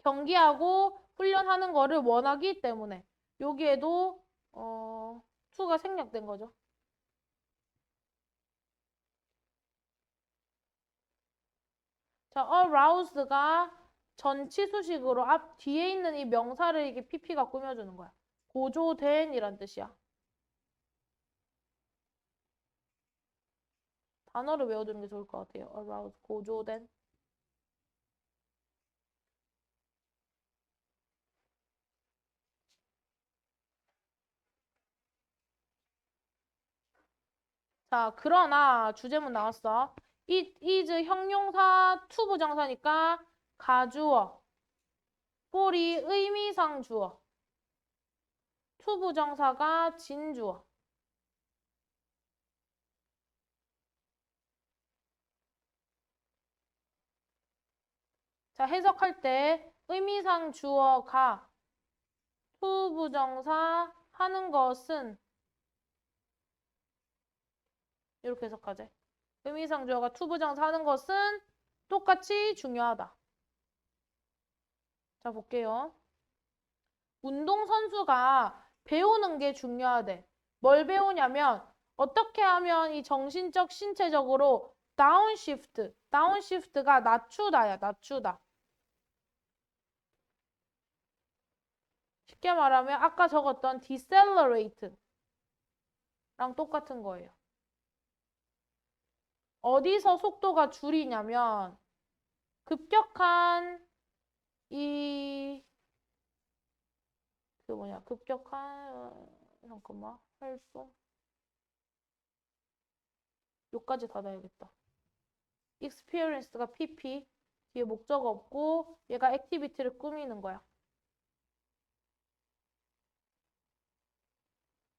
경기하고 훈련하는 거를 원하기 때문에 여기에도 to가 생략된 거죠. 자, aroused가 전치수식으로 앞 뒤에 있는 이 명사를 이게 pp가 꾸며주는 거야. 고조된 이란 뜻이야. 단어를 외워두는 게 좋을 것 같아요. aroused, 고조된. 자, 그러나 주제문 나왔어. It is 형용사 to 부정사니까 가주어. for이 의미상 주어. to 부정사가 진주어. 자, 해석할 때 의미상 주어가 to 부정사 하는 것은 이렇게 해석하재. 의미상 주어가 to 부정사 하는 것은 똑같이 중요하다. 자, 볼게요. 운동선수가 배우는 게 중요하대. 뭘 배우냐면 어떻게 하면 이 정신적, 신체적으로 다운시프트가 낮추다야, 낮추다. 쉽게 말하면 아까 적었던 decelerate랑 똑같은 거예요. 어디서 속도가 줄이냐면 급격한 급격한 잠깐만 활동 요까지 닫아야겠다. experience가 pp 뒤에 목적 없고 얘가 activity를 꾸미는 거야.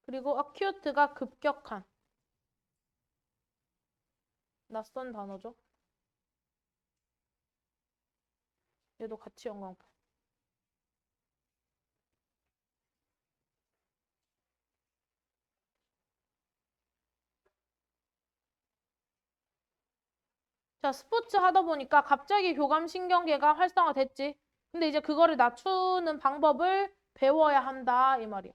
그리고 acute가 급격한 낯선 단어죠. 얘도 같이 영광. 자, 스포츠 하다 보니까 갑자기 교감신경계가 활성화됐지. 근데 이제 그거를 낮추는 방법을 배워야 한다 이 말이야.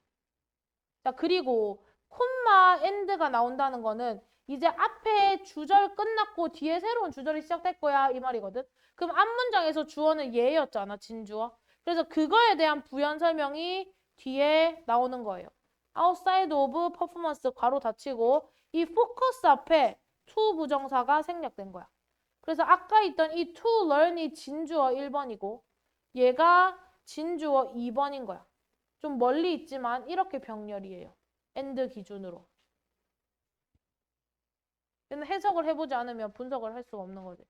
자, 그리고 콤마 엔드가 나온다는 거는 이제 앞에 주절 끝났고 뒤에 새로운 주절이 시작될 거야 이 말이거든. 그럼 앞문장에서 주어는 얘였잖아, 진주어. 그래서 그거에 대한 부연 설명이 뒤에 나오는 거예요. outside of performance 괄호 닫히고 이 focus 앞에 to 부정사가 생략된 거야. 그래서 아까 있던 이 to learn이 진주어 1번이고 얘가 진주어 2번인 거야. 좀 멀리 있지만 이렇게 병렬이에요. and 기준으로. 근데 해석을 해보지 않으면 분석을 할 수가 없는 거지.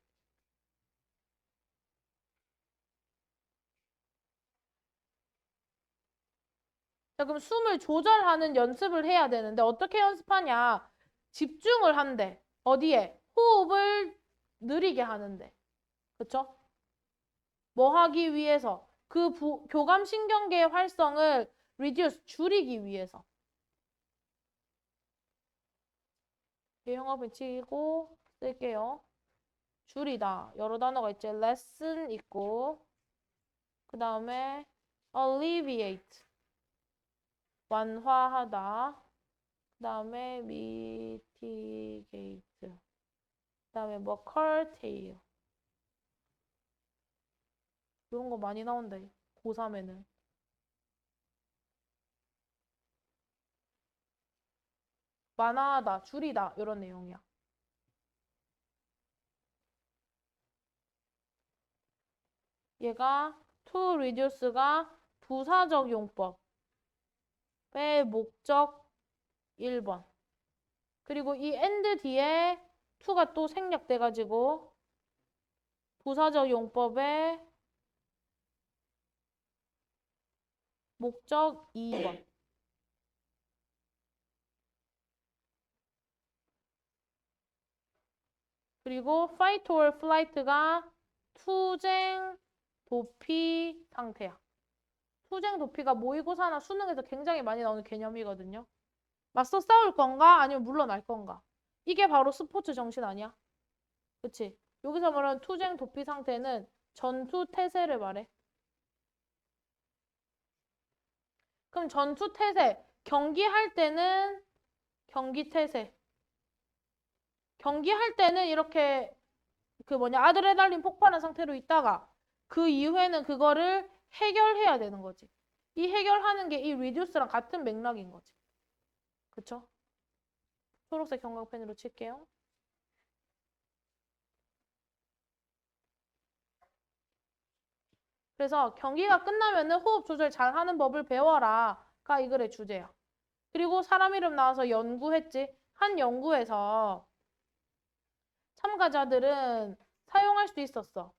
자, 그럼 숨을 조절하는 연습을 해야 되는데 어떻게 연습하냐? 집중을 한대. 어디에? 호흡을 느리게 하는데. 그쵸? 뭐 하기 위해서? 그 교감신경계의 활성을 reduce, 줄이기 위해서. 형광펜 치고 쓸게요. 줄이다. 여러 단어가 있지. lessen 있고 그 다음에 alleviate. 완화하다. 그 다음에 mitigate. 그 다음에 뭐 curtail. 이런 거 많이 나온대. 고3에는. 완화하다, 줄이다 이런 내용이야. 얘가 to reduce가 부사적 용법의 목적 1번. 그리고 이 and 뒤에 to가 또 생략돼가지고 부사적 용법의 목적 2번. 그리고 fight or flight가 투쟁, 도피 상태야. 투쟁, 도피가 모의고사나 수능에서 굉장히 많이 나오는 개념이거든요. 맞서 싸울 건가? 아니면 물러날 건가? 이게 바로 스포츠 정신 아니야? 그치? 여기서 말하는 투쟁, 도피 상태는 전투 태세를 말해. 그럼 전투 태세, 경기할 때는 경기 태세. 경기할 때는 이렇게 아드레날린 폭발한 상태로 있다가 그 이후에는 그거를 해결해야 되는 거지. 이 해결하는 게 이 reduce랑 같은 맥락인 거지. 그쵸? 초록색 경광펜으로 칠게요. 그래서 경기가 끝나면은 호흡 조절 잘 하는 법을 배워라가 이 글의 주제야. 그리고 사람 이름 나와서 연구했지. 한 연구에서 참가자들은 사용할 수 있었어.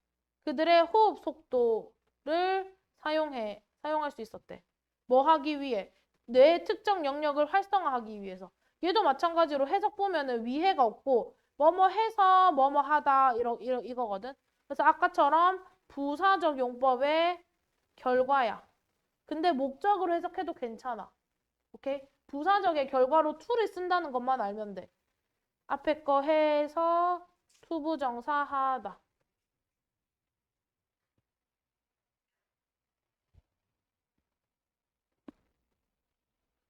그들의 호흡 속도를 사용할 수 있었대. 뭐 하기 위해? 뇌의 특정 영역을 활성화하기 위해서. 얘도 마찬가지로 해석 보면은 위해가 없고 뭐뭐 해서 뭐뭐 하다 이거거든. 그래서 아까처럼 부사적 용법의 결과야. 근데 목적으로 해석해도 괜찮아. 오케이? 부사적의 결과로 to를 쓴다는 것만 알면 돼. 앞에 거 해서 투부정사 하다.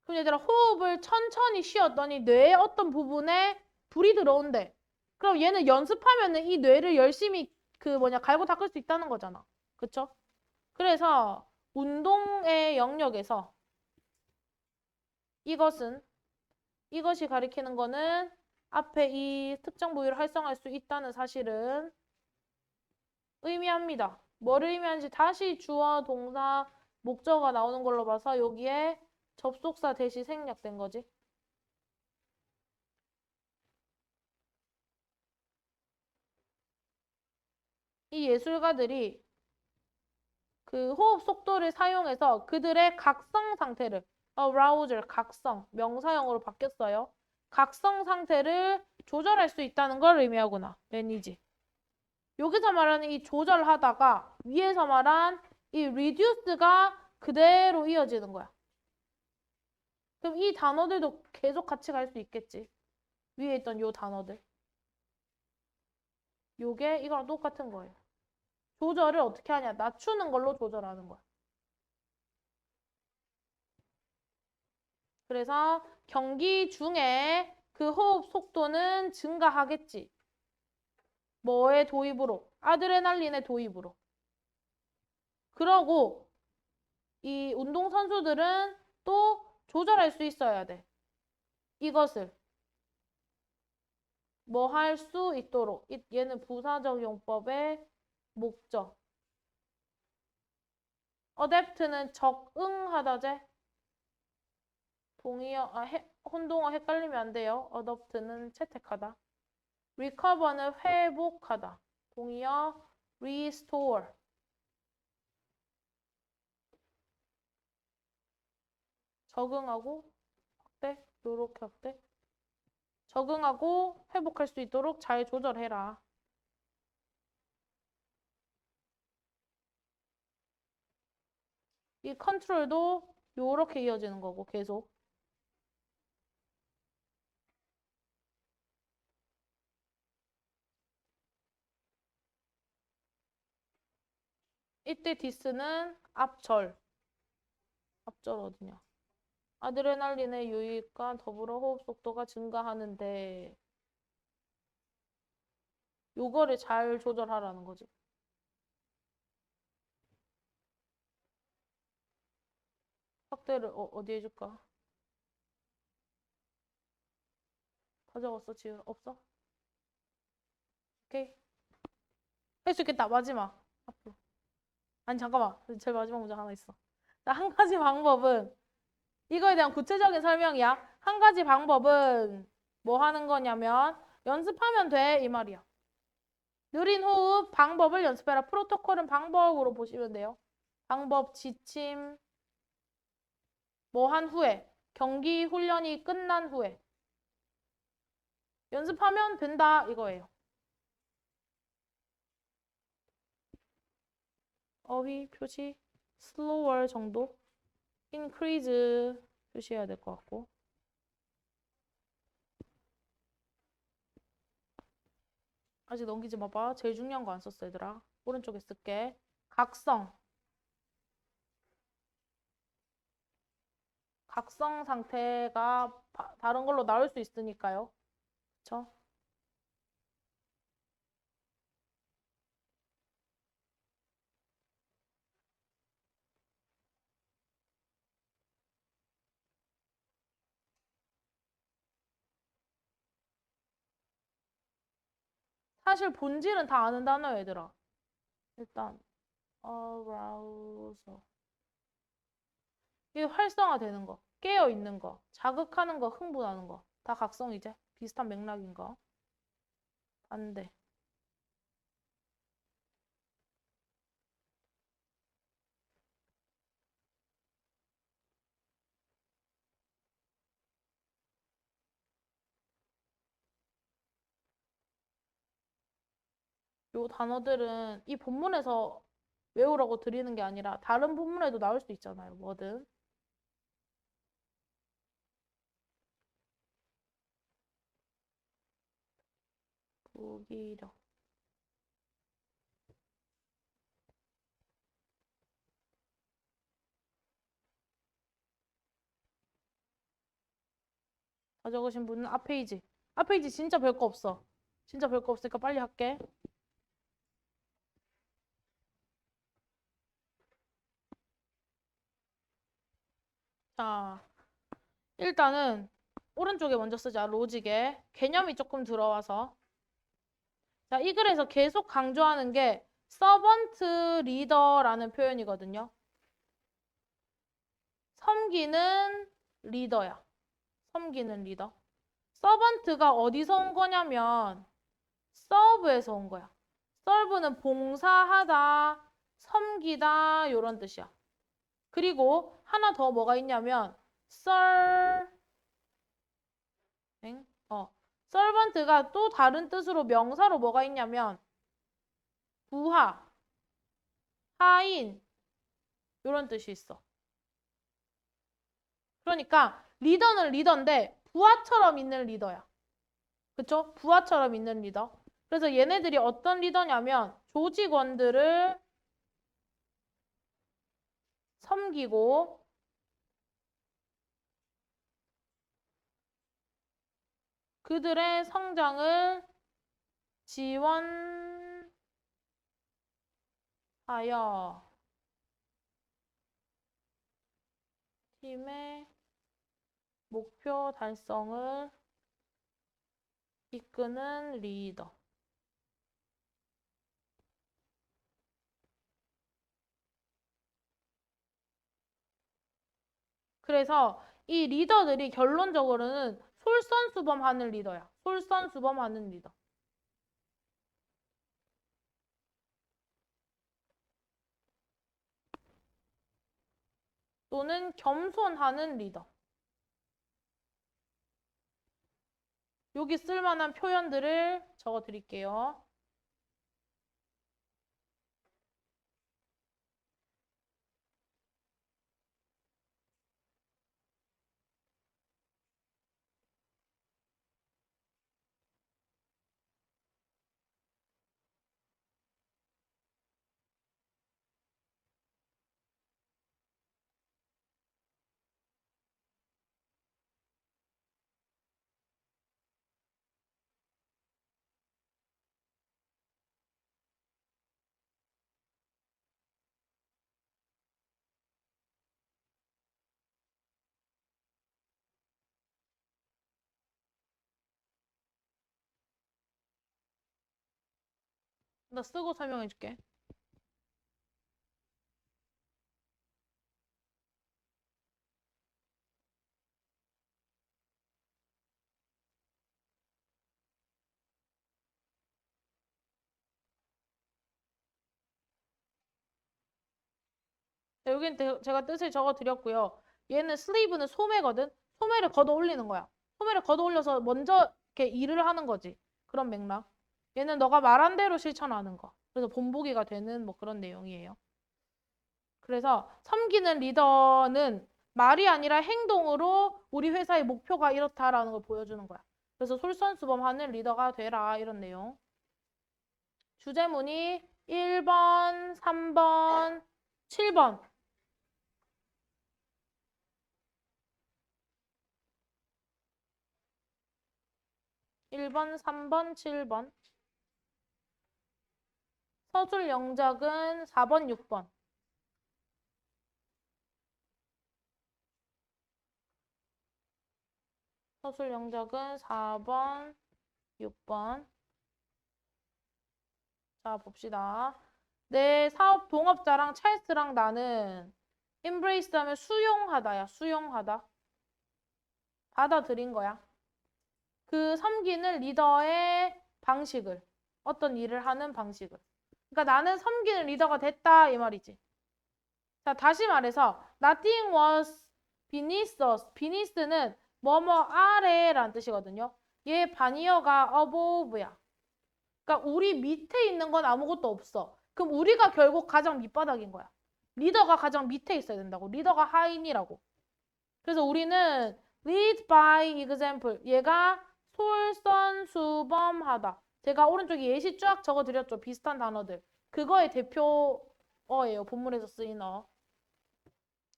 그럼 얘들아 호흡을 천천히 쉬었더니 뇌의 어떤 부분에 불이 들어온대. 그럼 얘는 연습하면은 이 뇌를 열심히 갈고 닦을 수 있다는 거잖아. 그쵸? 그래서 운동의 영역에서 이것이 가리키는 거는 앞에 이 특정 부위를 활성화할 수 있다는 사실은 의미합니다. 뭐를 의미하는지 다시 주어, 동사, 목적어가 나오는 걸로 봐서 여기에 접속사 대시 생략된 거지. 이 예술가들이 그 호흡 속도를 사용해서 그들의 각성 상태를 arousal, 각성, 명사형으로 바뀌었어요. 각성 상태를 조절할 수 있다는 걸 의미하구나. 매니지. 여기서 말하는 이 조절하다가 위에서 말한 이 reduce가 그대로 이어지는 거야. 그럼 이 단어들도 계속 같이 갈 수 있겠지. 위에 있던 요 단어들. 요게 이거랑 똑같은 거예요. 조절을 어떻게 하냐? 낮추는 걸로 조절하는 거야. 그래서 경기 중에 그 호흡 속도는 증가하겠지. 뭐의 도입으로? 아드레날린의 도입으로. 그러고 이 운동선수들은 또 조절할 수 있어야 돼. 이것을 뭐 할 수 있도록. 얘는 부사적 용법의 목적. adapt는 적응하다제. 동의어, 혼동어 헷갈리면 안 돼요. adopt는 채택하다. recover는 회복하다. 동의어 restore. 적응하고 확대, 요렇게 확대. 적응하고 회복할 수 있도록 잘 조절해라. 이 컨트롤도 요렇게 이어지는 거고 계속. 이때 디스는 앞절. 앞절 어디냐? 아드레날린의 유입과 더불어 호흡 속도가 증가하는데 요거를 잘 조절하라는 거지. 확대를 어디 해줄까? 다 적었어, 지금? 없어? 오케이. 할 수 있겠다. 마지막. 앞으로. 아니, 잠깐만. 제일 마지막 문제 하나 있어. 자, 한 가지 방법은 이거에 대한 구체적인 설명이야. 한 가지 방법은 뭐 하는 거냐면 연습하면 돼. 이 말이야. 느린 호흡 방법을 연습해라. 프로토콜은 방법으로 보시면 돼요. 방법, 지침, 뭐 한 후에. 경기 훈련이 끝난 후에. 연습하면 된다 이거예요. 어휘 표시 slower 정도 increase 표시해야 될 것 같고 아직 넘기지 마봐. 제일 중요한 거 안 썼어 얘들아. 오른쪽에 쓸게. 각성 상태가 다른 걸로 나올 수 있으니까요. 그쵸? 사실 본질은 다 아는 단어예요 얘들아. 일단 arousal 이게 활성화되는 거, 깨어있는 거, 자극하는 거, 흥분하는 거. 다 각성이제. 비슷한 맥락인 거. 반대. 요 단어들은 이 본문에서 외우라고 드리는 게 아니라 다른 본문에도 나올 수 있잖아요. 뭐든. 무기력. 다 적으신 분은 앞 페이지. 앞 페이지 진짜 별거 없어. 진짜 별거 없으니까 빨리 할게. 자, 일단은 오른쪽에 먼저 쓰자. 로직에. 개념이 조금 들어와서. 자, 이 글에서 계속 강조하는 게 서번트 리더라는 표현이거든요. 섬기는 리더야. 섬기는 리더. 서번트가 어디서 온 거냐면 서브에서 온 거야. 서브는 봉사하다, 섬기다 이런 뜻이야. 그리고 하나 더 뭐가 있냐면 서번트가 또 다른 뜻으로 명사로 뭐가 있냐면 부하, 하인 이런 뜻이 있어. 그러니까 리더는 리더인데 부하처럼 있는 리더야. 그쵸? 부하처럼 있는 리더. 그래서 얘네들이 어떤 리더냐면 조직원들을 섬기고 그들의 성장을 지원하여 팀의 목표 달성을 이끄는 리더. 그래서 이 리더들이 결론적으로는 솔선수범하는 리더야. 솔선수범하는 리더. 또는 겸손하는 리더. 여기 쓸만한 표현들을 적어 드릴게요. 나 쓰고 설명해 줄게. 자, 여기는 제가 뜻을 적어 드렸고요. 얘는 슬리브는 소매거든. 소매를 걷어 올리는 거야. 소매를 걷어 올려서 먼저 이렇게 일을 하는 거지. 그런 맥락. 얘는 너가 말한 대로 실천하는 거. 그래서 본보기가 되는 뭐 그런 내용이에요. 그래서 섬기는 리더는 말이 아니라 행동으로 우리 회사의 목표가 이렇다라는 걸 보여주는 거야. 그래서 솔선수범하는 리더가 되라 이런 내용. 주제문이 1번, 3번, 7번. 1번, 3번, 7번. 서술 영작은 4번, 6번. 서술 영작은 4번, 6번. 자, 봅시다. 내 사업 동업자랑 찰스랑 나는 embrace 하면 수용하다야. 수용하다. 받아들인 거야. 그 섬기는 리더의 방식을. 어떤 일을 하는 방식을. 그러니까 나는 섬기는 리더가 됐다 이 말이지. 자, 다시 말해서 nothing was beneath us. beneath는 뭐뭐 아래라는 뜻이거든요. 얘 바니어가 above야. 그러니까 우리 밑에 있는 건 아무것도 없어. 그럼 우리가 결국 가장 밑바닥인 거야. 리더가 가장 밑에 있어야 된다고. 리더가 하인이라고. 그래서 우리는 lead by example. 얘가 솔선수범하다. 제가 오른쪽에 예시 쫙 적어드렸죠. 비슷한 단어들. 그거의 대표어예요. 본문에서 쓰인 어.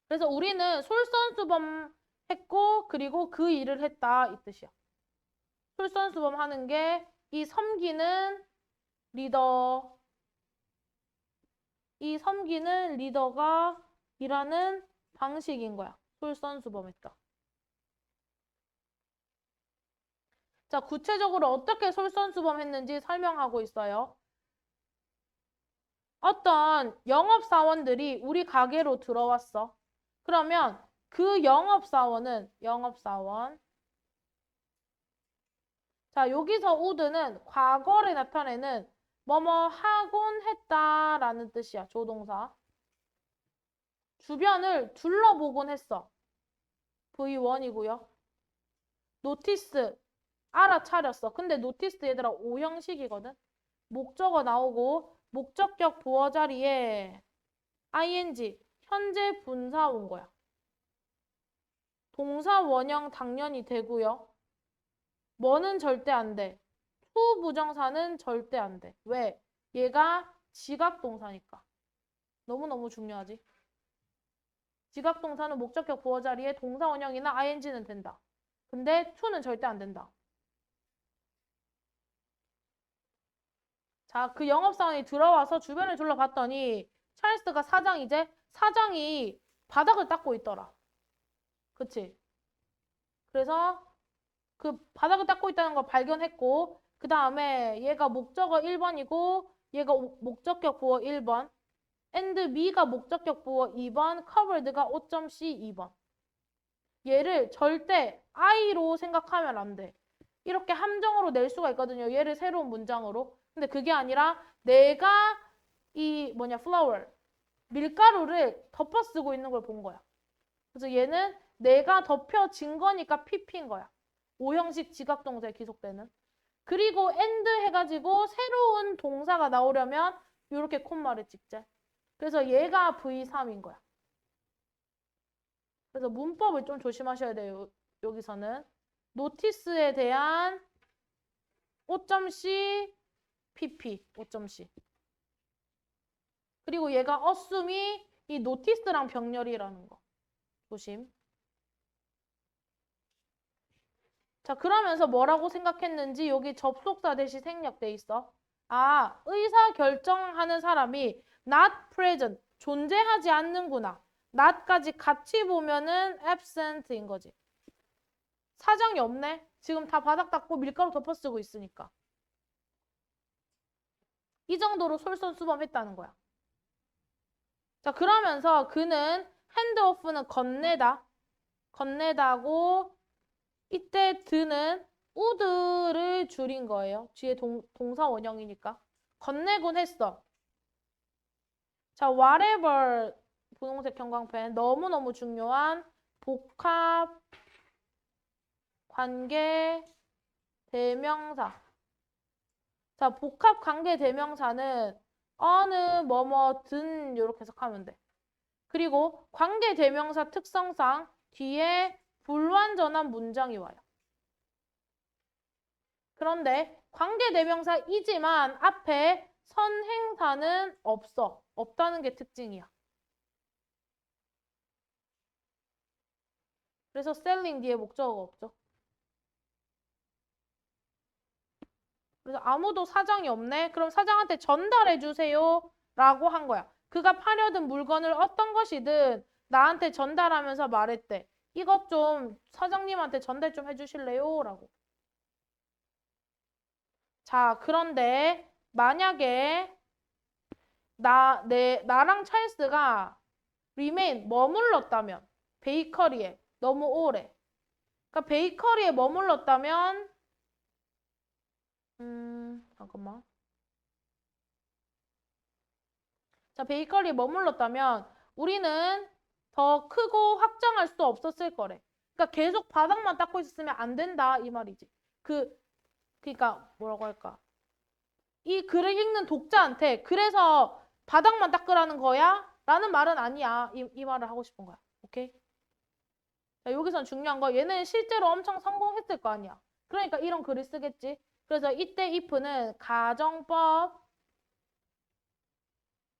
그래서 우리는 솔선수범했고 그리고 그 일을 했다 이 뜻이야. 솔선수범하는 게 이 섬기는 리더, 이 섬기는 리더가 일하는 방식인 거야. 솔선수범했다. 자, 구체적으로 어떻게 솔선수범했는지 설명하고 있어요. 어떤 영업사원들이 우리 가게로 들어왔어. 그러면 그 영업사원 자, 여기서 would는 과거를 나타내는 뭐뭐 하곤 했다라는 뜻이야. 조동사. 주변을 둘러보곤 했어. V1이고요. 노티스 알아차렸어. 근데 노티스 얘들아 오형식이거든. 목적어 나오고 목적격 보어 자리에 ing 현재 분사 온 거야. 동사 원형 당연히 되고요. 뭐는 절대 안 돼. to 부정사는 절대 안 돼. 왜? 얘가 지각동사니까. 너무너무 중요하지. 지각동사는 목적격 보어 자리에 동사 원형이나 ing는 된다. 근데 to는 절대 안 된다. 자, 그 영업사원이 들어와서 주변을 둘러봤더니 찰스가 사장이 바닥을 닦고 있더라. 그치? 그래서 그 바닥을 닦고 있다는 걸 발견했고 그 다음에 얘가 목적어 1번이고 얘가 목적격 부호 1번 and me가 목적격 부호 2번 covered가 5.c 2번 얘를 절대 I로 생각하면 안 돼. 이렇게 함정으로 낼 수가 있거든요. 얘를 새로운 문장으로. 근데 그게 아니라 내가 이 flower, 밀가루를 덮어 쓰고 있는 걸 본 거야. 그래서 얘는 내가 덮여진 거니까 PP인 거야. 오형식 지각동사에 기속되는. 그리고 and 해가지고 새로운 동사가 나오려면 이렇게 콤마를 찍재. 그래서 얘가 V3인 거야. 그래서 문법을 좀 조심하셔야 돼요. 여기서는. 노티스에 대한 5.c, pp, 5.c. 그리고 얘가 assume이 이 노티스랑 병렬이라는 거. 조심. 자, 그러면서 뭐라고 생각했는지 여기 접속사 대시 생략돼 있어. 아, 의사 결정하는 사람이 not present, 존재하지 않는구나. not까지 같이 보면은 absent인 거지. 사장이 없네. 지금 다 바닥 닦고 밀가루 덮어 쓰고 있으니까. 이 정도로 솔선수범했다는 거야. 자, 그러면서 그는 핸드오프는 건네다. 건네다고 이때 드는 would를 줄인 거예요. 뒤에 동사 원형이니까. 건네곤 했어. 자, whatever 분홍색 형광펜 너무너무 중요한 복합 관계 대명사. 자, 복합 관계 대명사는 어느 뭐뭐든 이렇게 해석하면 돼. 그리고 관계 대명사 특성상 뒤에 불완전한 문장이 와요. 그런데 관계 대명사이지만 앞에 선행사는 없어. 없다는 게 특징이야. 그래서 selling 뒤에 목적어가 없죠. 그래서 아무도 사장이 없네. 그럼 사장한테 전달해 주세요. 라고 한 거야. 그가 파려던 물건을 어떤 것이든 나한테 전달하면서 말했대. 이것 좀 사장님한테 전달 좀 해주실래요? 라고. 자, 그런데 만약에 나랑 찰스가 remain 머물렀다면 베이커리에 너무 오래. 그러니까 베이커리에 머물렀다면 잠깐만. 자, 베이커리에 머물렀다면 우리는 더 크고 확장할 수 없었을 거래. 그러니까 계속 바닥만 닦고 있었으면 안 된다 이 말이지. 그러니까 뭐라고 할까? 이 글을 읽는 독자한테 그래서 바닥만 닦으라는 거야? 라는 말은 아니야. 이 말을 하고 싶은 거야. 오케이? 자, 여기선 중요한 거 얘는 실제로 엄청 성공했을 거 아니야. 그러니까 이런 글을 쓰겠지. 그래서 이때 if는 가정법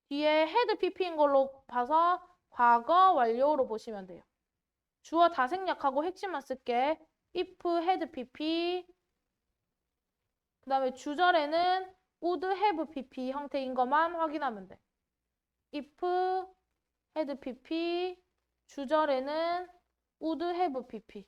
뒤에 had pp인 걸로 봐서 과거 완료로 보시면 돼요. 주어 다 생략하고 핵심만 쓸게. if had pp 그 다음에 주절에는 would have pp 형태인 것만 확인하면 돼. if had pp 주절에는 would have pp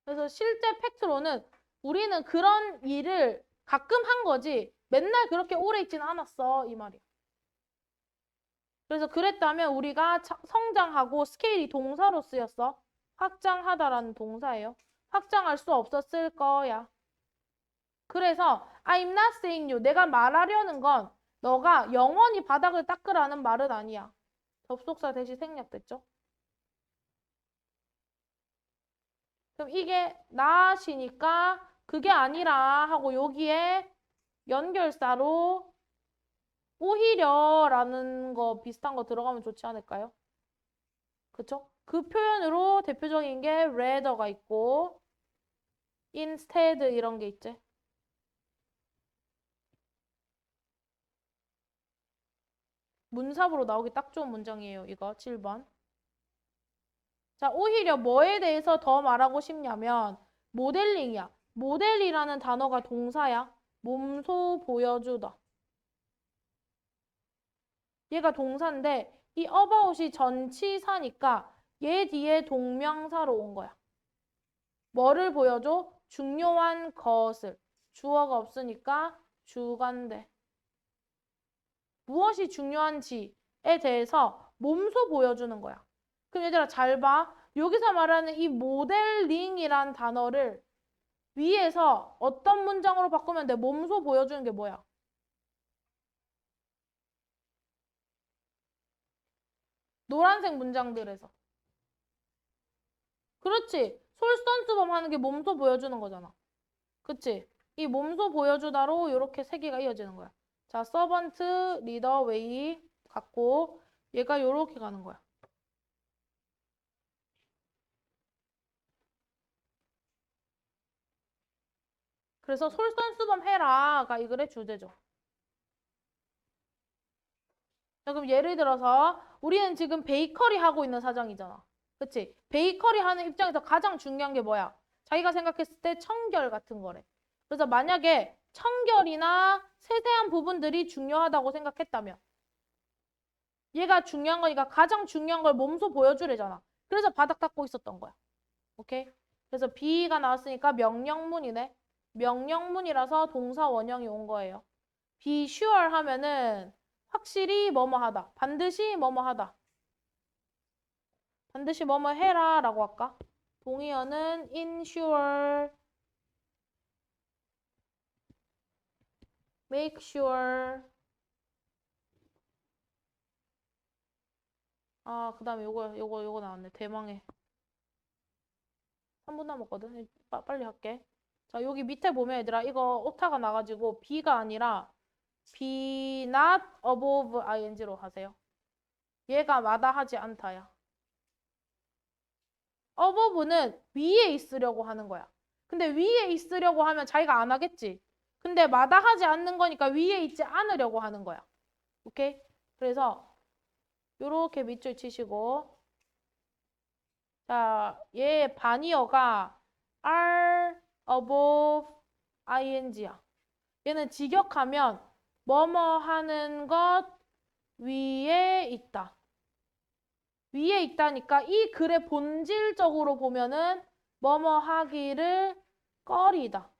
그래서 실제 팩트로는 우리는 그런 일을 가끔 한 거지 맨날 그렇게 오래 있지는 않았어 이 말이야. 그래서 그랬다면 우리가 성장하고 스케일이 동사로 쓰였어. 확장하다라는 동사예요. 확장할 수 없었을 거야. 그래서 I'm not saying you. 내가 말하려는 건 너가 영원히 바닥을 닦으라는 말은 아니야. 접속사 대시 생략됐죠? 그럼 이게 not이니까 그게 아니라 하고 여기에 연결사로 오히려라는 거 비슷한 거 들어가면 좋지 않을까요? 그쵸? 그 표현으로 대표적인 게 rather가 있고 instead 이런 게 있지. 문sab으로 나오기 딱 좋은 문장이에요. 이거 7번. 자, 오히려 뭐에 대해서 더 말하고 싶냐면 모델링이야. 모델이라는 단어가 동사야. 몸소 보여주다. 얘가 동사인데 이 about이 전치사니까 얘 뒤에 동명사로 온 거야. 뭐를 보여줘? 중요한 것을. 주어가 없으니까 주관대. 무엇이 중요한지에 대해서 몸소 보여주는 거야. 그럼 얘들아 잘 봐. 여기서 말하는 이 모델링이란 단어를 위에서 어떤 문장으로 바꾸면 돼? 몸소 보여주는 게 뭐야? 노란색 문장들에서. 그렇지. 솔선수범 하는 게 몸소 보여주는 거잖아. 그치? 이 몸소 보여주다로 이렇게 세 개가 이어지는 거야. 자, 서번트, 리더, 웨이 갖고 얘가 이렇게 가는 거야. 그래서 솔선수범 해라가 이 글의 주제죠. 자, 그럼 예를 들어서 우리는 지금 베이커리 하고 있는 사정이잖아. 그치? 베이커리 하는 입장에서 가장 중요한 게 뭐야? 자기가 생각했을 때 청결 같은 거래. 그래서 만약에 청결이나 세세한 부분들이 중요하다고 생각했다면 얘가 중요한 거니까 가장 중요한 걸 몸소 보여주래잖아. 그래서 바닥 닦고 있었던 거야. 오케이? 그래서 B가 나왔으니까 명령문이네. 명령문이라서 동사 원형이 온 거예요. be sure 하면은 확실히 뭐뭐 하다. 반드시 뭐뭐 하다. 반드시 뭐뭐 해라 라고 할까? 동의어는 ensure, make sure. 아, 그 다음에 요거 나왔네. 대망의. 3분 남았거든. 빨리 할게. 자, 여기 밑에 보면 얘들아, 이거 오타가 나가지고 B가 아니라 be not above ing로 하세요. 얘가 마다하지 않다야. above는 위에 있으려고 하는 거야. 근데 위에 있으려고 하면 자기가 안 하겠지. 근데 마다하지 않는 거니까 위에 있지 않으려고 하는 거야. 오케이? 그래서 요렇게 밑줄 치시고 자, 얘 반이어가 are above ing야. 얘는 직역하면 뭐뭐 하는 것 위에 있다. 위에 있다니까 이 글의 본질적으로 보면은 뭐뭐 하기를 꺼리다.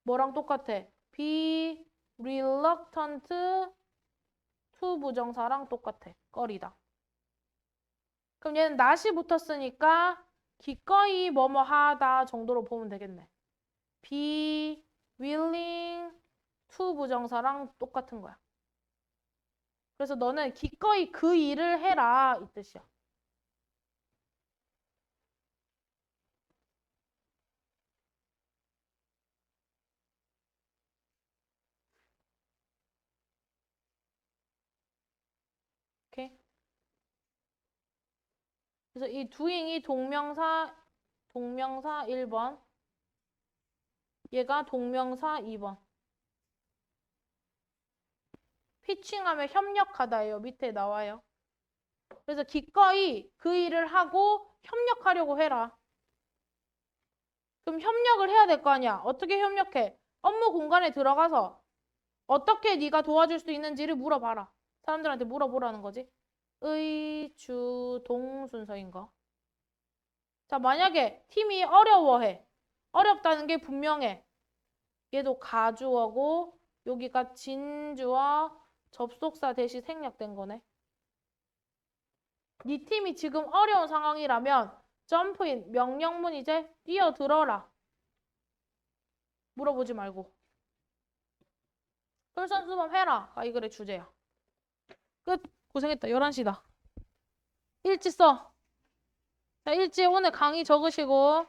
뭐랑 똑같아? be reluctant to 부정사랑 똑같아. 꺼리다. 그럼 얘는 not이 붙었으니까 기꺼이 뭐뭐 하다 정도로 보면 되겠네. be willing to 부정사랑 똑같은 거야. 그래서 너는 기꺼이 그 일을 해라 이 뜻이야. 오케이? 그래서 이 doing이 동명사 1번, 얘가 동명사 2번. 피칭하면 협력하다예요. 밑에 나와요. 그래서 기꺼이 그 일을 하고 협력하려고 해라. 그럼 협력을 해야 될 거 아니야. 어떻게 협력해? 업무 공간에 들어가서 어떻게 네가 도와줄 수 있는지를 물어봐라. 사람들한테 물어보라는 거지. 의, 주, 동 순서인 거. 자, 만약에 팀이 어려워해. 어렵다는 게 분명해. 얘도 가주어고 여기가 진주어 접속사 대시 생략된 거네. 네 팀이 지금 어려운 상황이라면 점프인 명령문 이제 뛰어들어라. 물어보지 말고. 솔선수범 해라. 이 글의 주제야. 끝. 고생했다. 11시다. 일지 써. 자, 일지 오늘 강의 적으시고